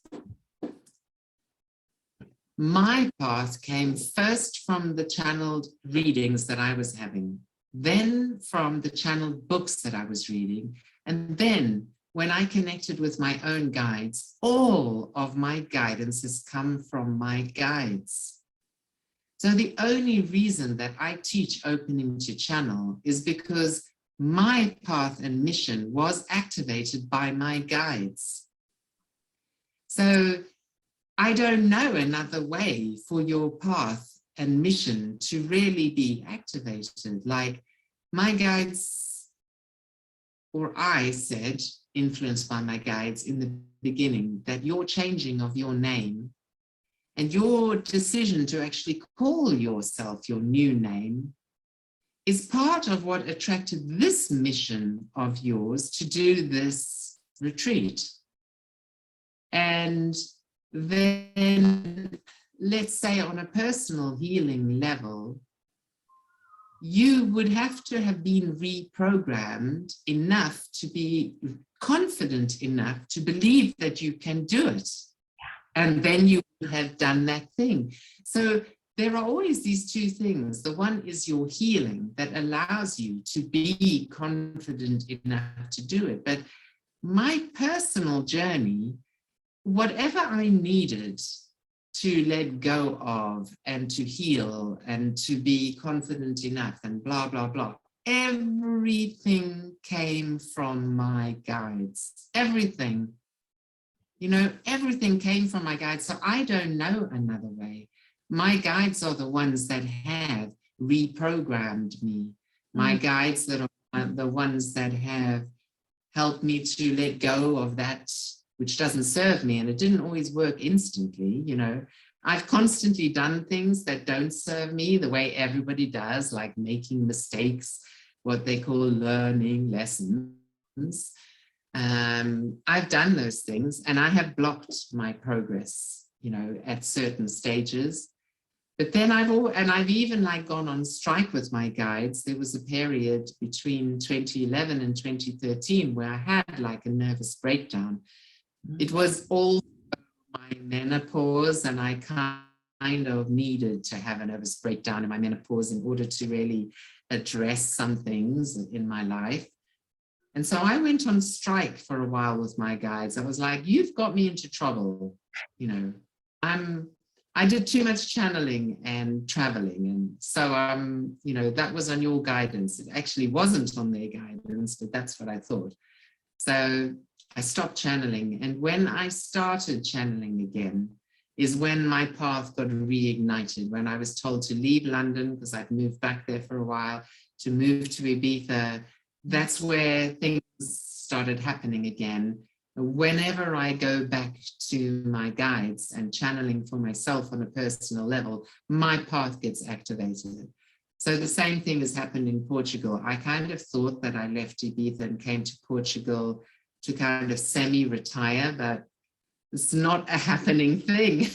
my path came first from the channeled readings that I was having, then from the channeled books that I was reading, and then when I connected with my own guides, all of my guidance has come from my guides. So the only reason that I teach opening to channel is because my path and mission was activated by my guides. So I don't know another way for your path and mission to really be activated. Like my guides, or I said, influenced by my guides in the beginning, that your changing of your name and your decision to actually call yourself your new name is part of what attracted this mission of yours to do this retreat. And then, let's say on a personal healing level, you would have to have been reprogrammed enough to be confident enough to believe that you can do it. And then you would have done that thing. So there are always these two things. The one is your healing that allows you to be confident enough to do it. But my personal journey, whatever I needed to let go of and to heal and to be confident enough and blah, blah, blah, everything came from my guides. Everything. You know, everything came from my guides. So I don't know another way. My guides are the ones that have reprogrammed me. My guides that are the ones that have helped me to let go of that which doesn't serve me. And it didn't always work instantly, you know. I've constantly done things that don't serve me the way everybody does, like making mistakes, what they call learning lessons. I've done those things and I have blocked my progress, you know, at certain stages. But then I've even like gone on strike with my guides. There was a period between 2011 and 2013 where I had like a nervous breakdown. It was all my menopause, and I kind of needed to have a nervous breakdown in my menopause in order to really address some things in my life. And so I went on strike for a while with my guides. I was like, you've got me into trouble. You know, I did too much channeling and traveling. And so, you know, that was on your guidance. It actually wasn't on their guidance, but that's what I thought. So I stopped channeling. And when I started channeling again is when my path got reignited, when I was told to leave London because I'd moved back there for a while, to move to Ibiza. That's where things started happening again. Whenever I go back to my guides and channeling for myself on a personal level, my path gets activated. So the same thing has happened in Portugal. I kind of thought that I left Ibiza and came to Portugal to kind of semi-retire, but it's not a happening thing.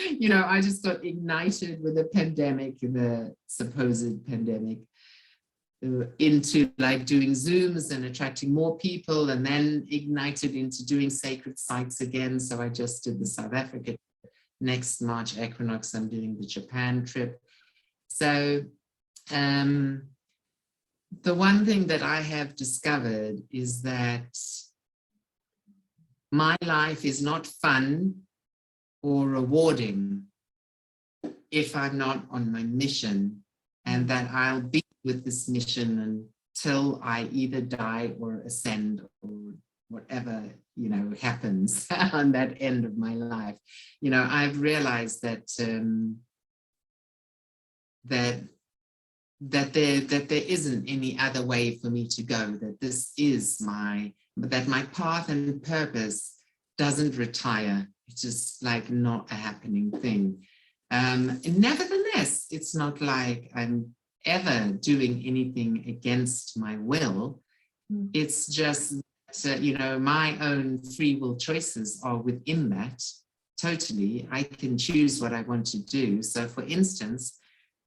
You know, I just got ignited with the pandemic, the supposed pandemic, into like doing Zooms and attracting more people, and then ignited into doing sacred sites again. So I just did the South Africa next March equinox. I'm doing the Japan trip. So the one thing that I have discovered is that my life is not fun or rewarding if I'm not on my mission, and that I'll be with this mission until I either die or ascend or whatever, you know, happens on that end of my life. You know, I've realized that that there isn't any other way for me to go, that this is that my path and purpose doesn't retire. It's just like not a happening thing. Nevertheless, it's not like I'm ever doing anything against my will. It's just that, you know, my own free will choices are within that totally. I can choose what I want to do. So for instance,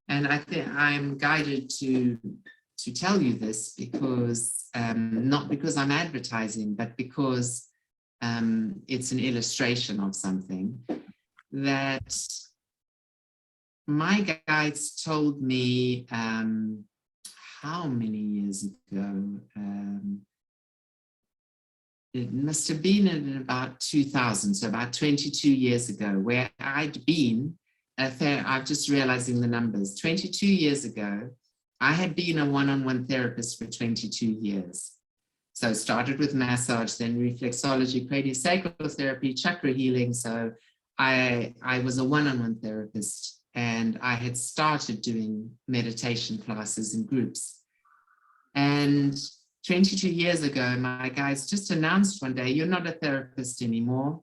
and I think I'm guided to tell you this because, not because I'm advertising, but because it's an illustration of something that my guides told me how many years ago? It must have been in about 2000, so about 22 years ago, where I'd been, I'm just realizing the numbers, 22 years ago, I had been a one-on-one therapist for 22 years. So started with massage, then reflexology, craniosacral therapy, chakra healing. So I was a one-on-one therapist, and I had started doing meditation classes in groups. And 22 years ago, my guides just announced one day, you're not a therapist anymore.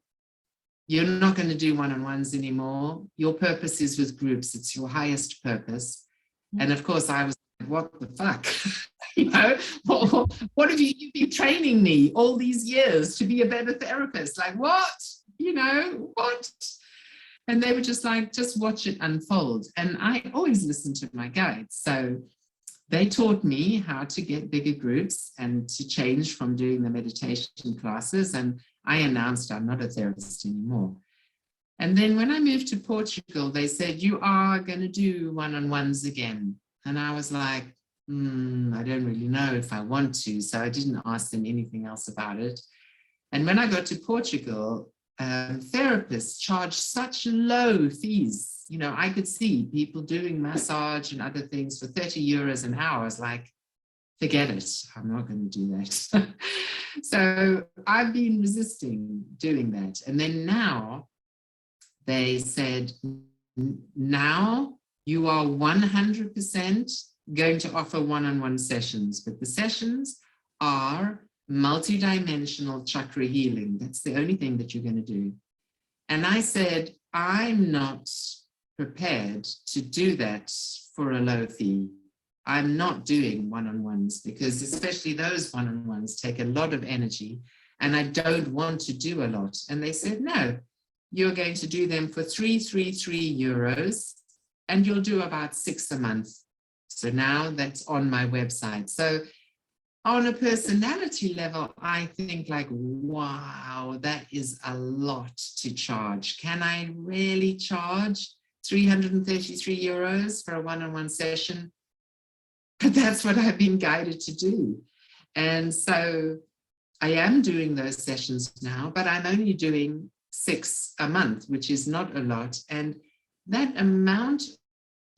You're not going to do one-on-ones anymore. Your purpose is with groups. It's your highest purpose. And of course, I was like, what the fuck? You know, what have you've been training me all these years to be a better therapist? Like, what? You know, what? And they were just like, just watch it unfold. And I always listen to my guides. So they taught me how to get bigger groups and to change from doing the meditation classes. And I announced I'm not a therapist anymore. And then when I moved to Portugal, they said, you are going to do one-on-ones again. And I was like, I don't really know if I want to. So I didn't ask them anything else about it. And when I got to Portugal, therapists charge such low fees. You know, I could see people doing massage and other things for 30 euros an hour. I was like, forget it, I'm not going to do that. So I've been resisting doing that. And then now they said, now you are 100% going to offer one-on-one sessions, but the sessions are multidimensional chakra healing. That's the only thing that you're going to do. And I said, I'm not prepared to do that for a low fee. I'm not doing one-on-ones because especially those one-on-ones take a lot of energy and I don't want to do a lot. And they said, no, you're going to do them for 333 euros and you'll do about 6 a month. So now that's on my website. So on a personality level, I think like, wow, that is a lot to charge. Can I really charge 333 euros for a one-on-one session? But that's what I've been guided to do. And so I am doing those sessions now, but I'm only doing 6 a month, which is not a lot. And that amount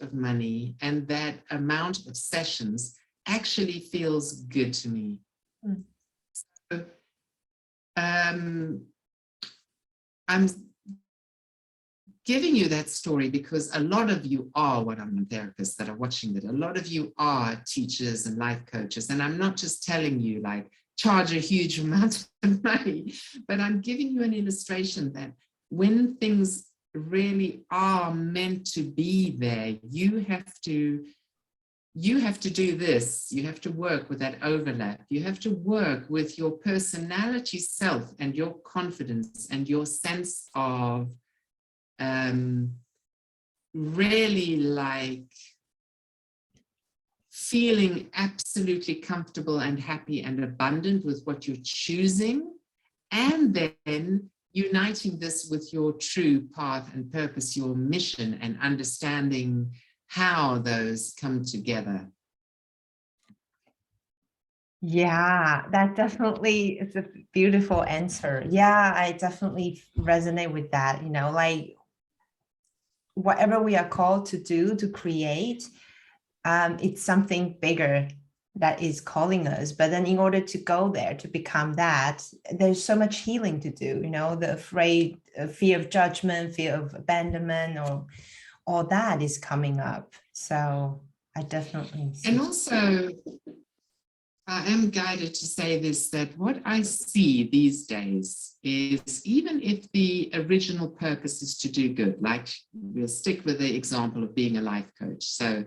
of money and that amount of sessions actually feels good to me. So, I'm giving you that story because a lot of you are one-on-one therapists that are watching that. A lot of you are teachers and life coaches. And I'm not just telling you like charge a huge amount of money, but I'm giving you an illustration that when things really are meant to be there, you have to do this. You have to work with that overlap. You have to work with your personality self and your confidence and your sense of really like feeling absolutely comfortable and happy and abundant with what you're choosing, and then uniting this with your true path and purpose, your mission, and understanding how those come together. Yeah, that definitely is a beautiful answer. Yeah, I definitely resonate with that. You know, like whatever we are called to do, to create, it's something bigger that is calling us. But then in order to go there, to become that, there's so much healing to do, you know, the fear of judgment, fear of abandonment, or all that is coming up. So I definitely see. And also, I am guided to say this, that what I see these days is even if the original purpose is to do good, like we'll stick with the example of being a life coach. So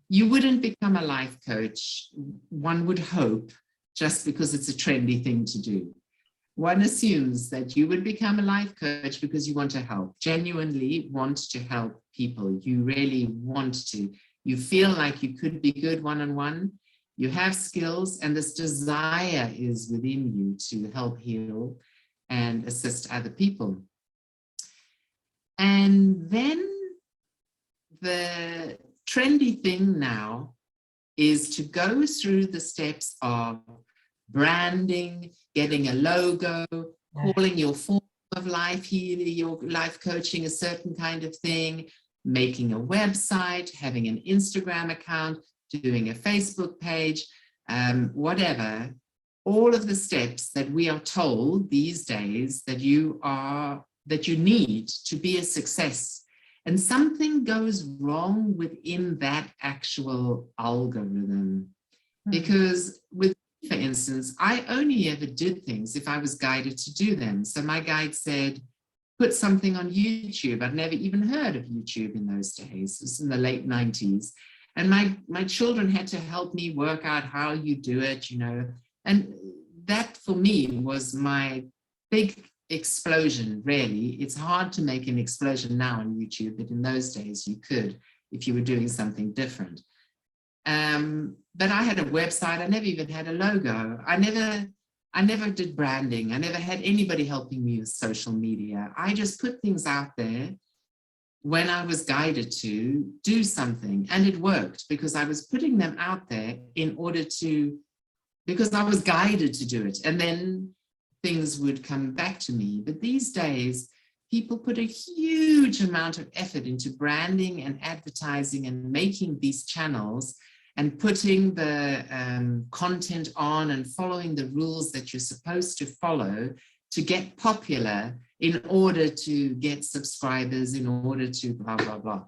you wouldn't become a life coach, one would hope, just because it's a trendy thing to do. One assumes that you would become a life coach because you want to help, genuinely want to help people. You really want to. You feel like you could be good one-on-one. You have skills, and this desire is within you to help heal and assist other people. And then the trendy thing now is to go through the steps of branding, getting a logo, calling your form of life healing, your life coaching a certain kind of thing, making a website, having an Instagram account, doing a Facebook page, whatever, all of the steps that we are told these days that you need to be a success. And something goes wrong within that actual algorithm. Because with, for instance, I only ever did things if I was guided to do them. So my guide said, put something on YouTube. I'd never even heard of YouTube in those days. It was in the late 90s. And my children had to help me work out how you do it, you know. And that for me was my big explosion, really. It's hard to make an explosion now on YouTube, but in those days you could if you were doing something different. But I had a website. I never even had a logo. I never did branding. I never had anybody helping me with social media. I just put things out there when I was guided to do something, and it worked because I was putting them out there because I was guided to do it, and then things would come back to me. But these days, people put a huge amount of effort into branding and advertising and making these channels and putting the content on and following the rules that you're supposed to follow to get popular in order to get subscribers, in order to blah, blah, blah.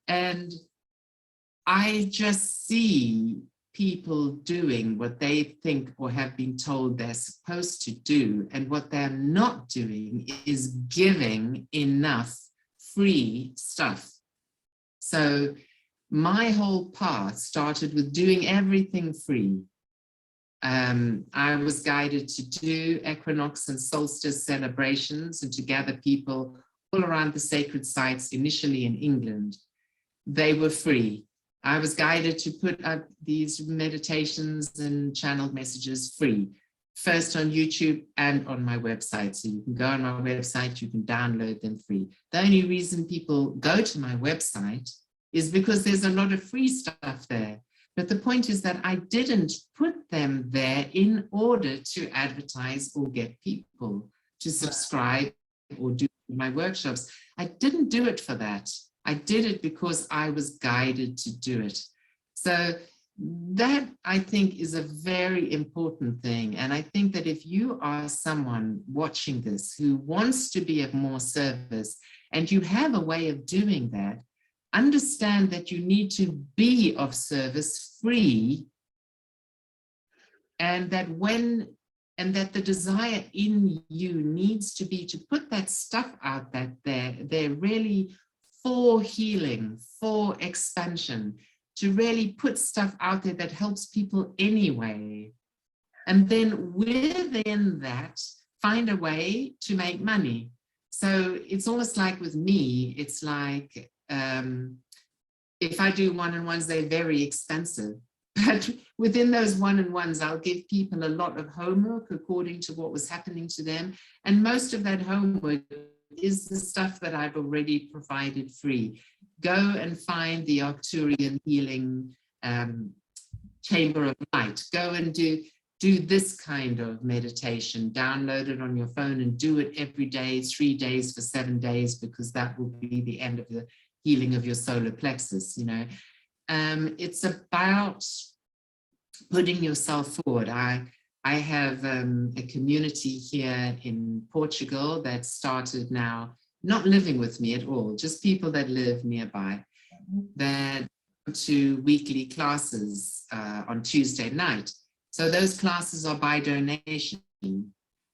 And I just see people doing what they think or have been told they're supposed to do. And what they're not doing is giving enough free stuff. So my whole path started with doing everything free. I was guided to do equinox and solstice celebrations and to gather people all around the sacred sites, initially in England. They were free. I was guided to put up these meditations and channeled messages free, first on YouTube and on my website. So you can go on my website, you can download them free. The only reason people go to my website is because there's a lot of free stuff there. But the point is that I didn't put them there in order to advertise or get people to subscribe or do my workshops. I didn't do it for that. I did it because I was guided to do it. So that, I think, is a very important thing. And I think that if you are someone watching this who wants to be of more service and you have a way of doing that, understand that you need to be of service free, and that the desire in you needs to be to put that stuff out that they're really for healing, for expansion, to really put stuff out there that helps people anyway. And then within that, find a way to make money. So it's almost like with me, it's like, if I do one-on-ones, they're very expensive. But within those one-on-ones, I'll give people a lot of homework according to what was happening to them. And most of that homework is the stuff that I've already provided free. Go and find the Arcturian healing chamber of light. Go and do this kind of meditation. Download it on your phone and do it every day, 3 days for 7 days, because that will be the end of the healing of your solar plexus, you know. It's about putting yourself forward. I have a community here in Portugal that started now, not living with me at all, just people that live nearby, that go to weekly classes on Tuesday night. So those classes are by donation,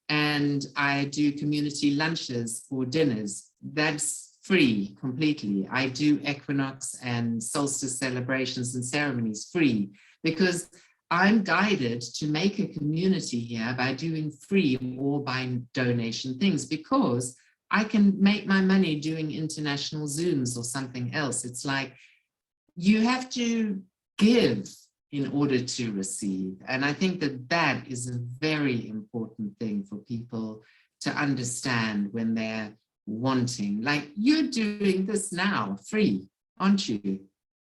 and I do community lunches or dinners. That's free completely. I do equinox and solstice celebrations and ceremonies free, because I'm guided to make a community here by doing free or by donation things, because I can make my money doing international Zooms or something else. It's like you have to give in order to receive. And I think that that is a very important thing for people to understand when they're wanting. Like, you're doing this now free, aren't you?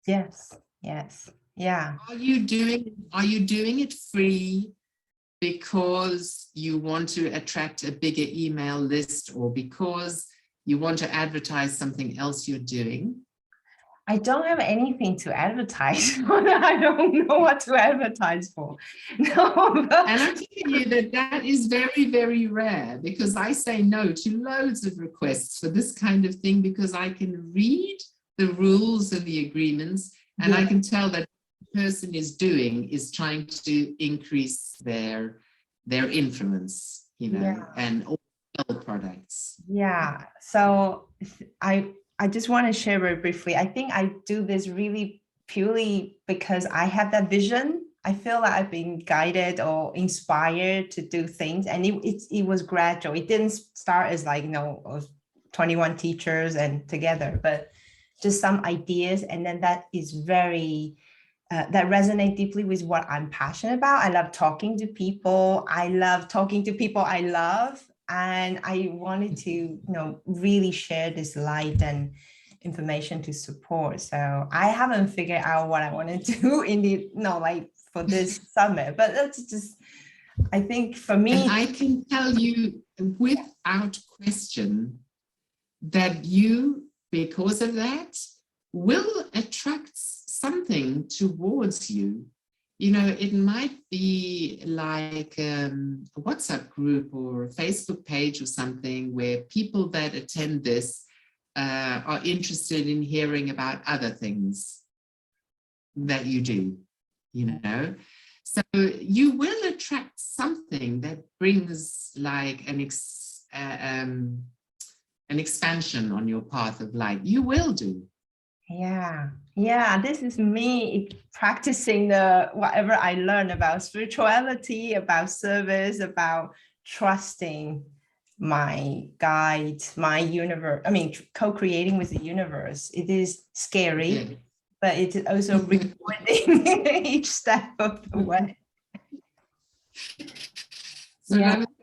Yes, yes, yeah. Are you doing it free because you want to attract a bigger email list, or because you want to advertise something else you're doing? I don't have anything to advertise for. I don't know what to advertise for. No, but... And I'm telling you that is very, very rare, because I say no to loads of requests for this kind of thing, because I can read the rules and the agreements, and I can tell that the person is trying to increase their influence, you know, and all products. Yeah. So I just want to share very briefly. I think I do this really purely because I have that vision. I feel like I've been guided or inspired to do things, and it was gradual. It didn't start as like, 21 teachers and together, but just some ideas, and then that is very that resonate deeply with what I'm passionate about. I love talking to people. I love talking to people I love, and I wanted to, really share this light and information to support. So I haven't figured out what I want to do in the, like for this summit, but that's just, I think for me. And I can tell you without question that you, because of that, will attract something towards you. It might be like a WhatsApp group or a Facebook page or something where people that attend this are interested in hearing about other things that you do, So you will attract something that brings like an expansion on your path of light. You will do. Yeah, this is me practicing whatever I learned about spirituality, about service, about trusting my guide, my universe. I mean, co-creating with the universe. It is scary, but it's also rewarding each step of the way. So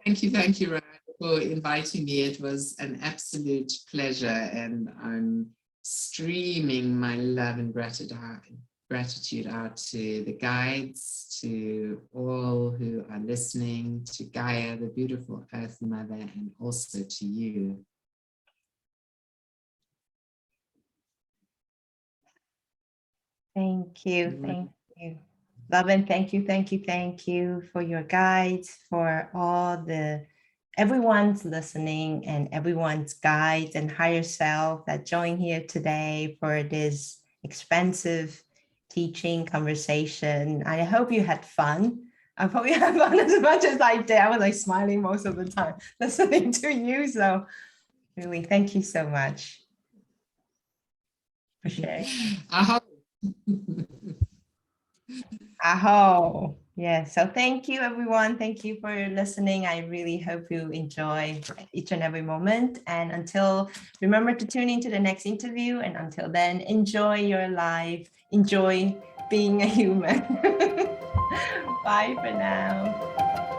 thank you, Ryan, for inviting me. It was an absolute pleasure, and I'm streaming my love and gratitude out to the guides, to all who are listening, to Gaia, the beautiful Earth Mother, and also to you. Thank you. Thank you. Love and thank you for your guides, for everyone's listening and everyone's guides and higher self that joined here today for this expansive teaching conversation. I hope you had fun. I hope you had fun as much as I did. I was like smiling most of the time listening to you. So really, thank you so much for sharing. Aho. Yeah, so thank you, everyone. Thank you for listening. I really hope you enjoy each and every moment. And remember to tune into the next interview. And until then, enjoy your life. Enjoy being a human. Bye for now.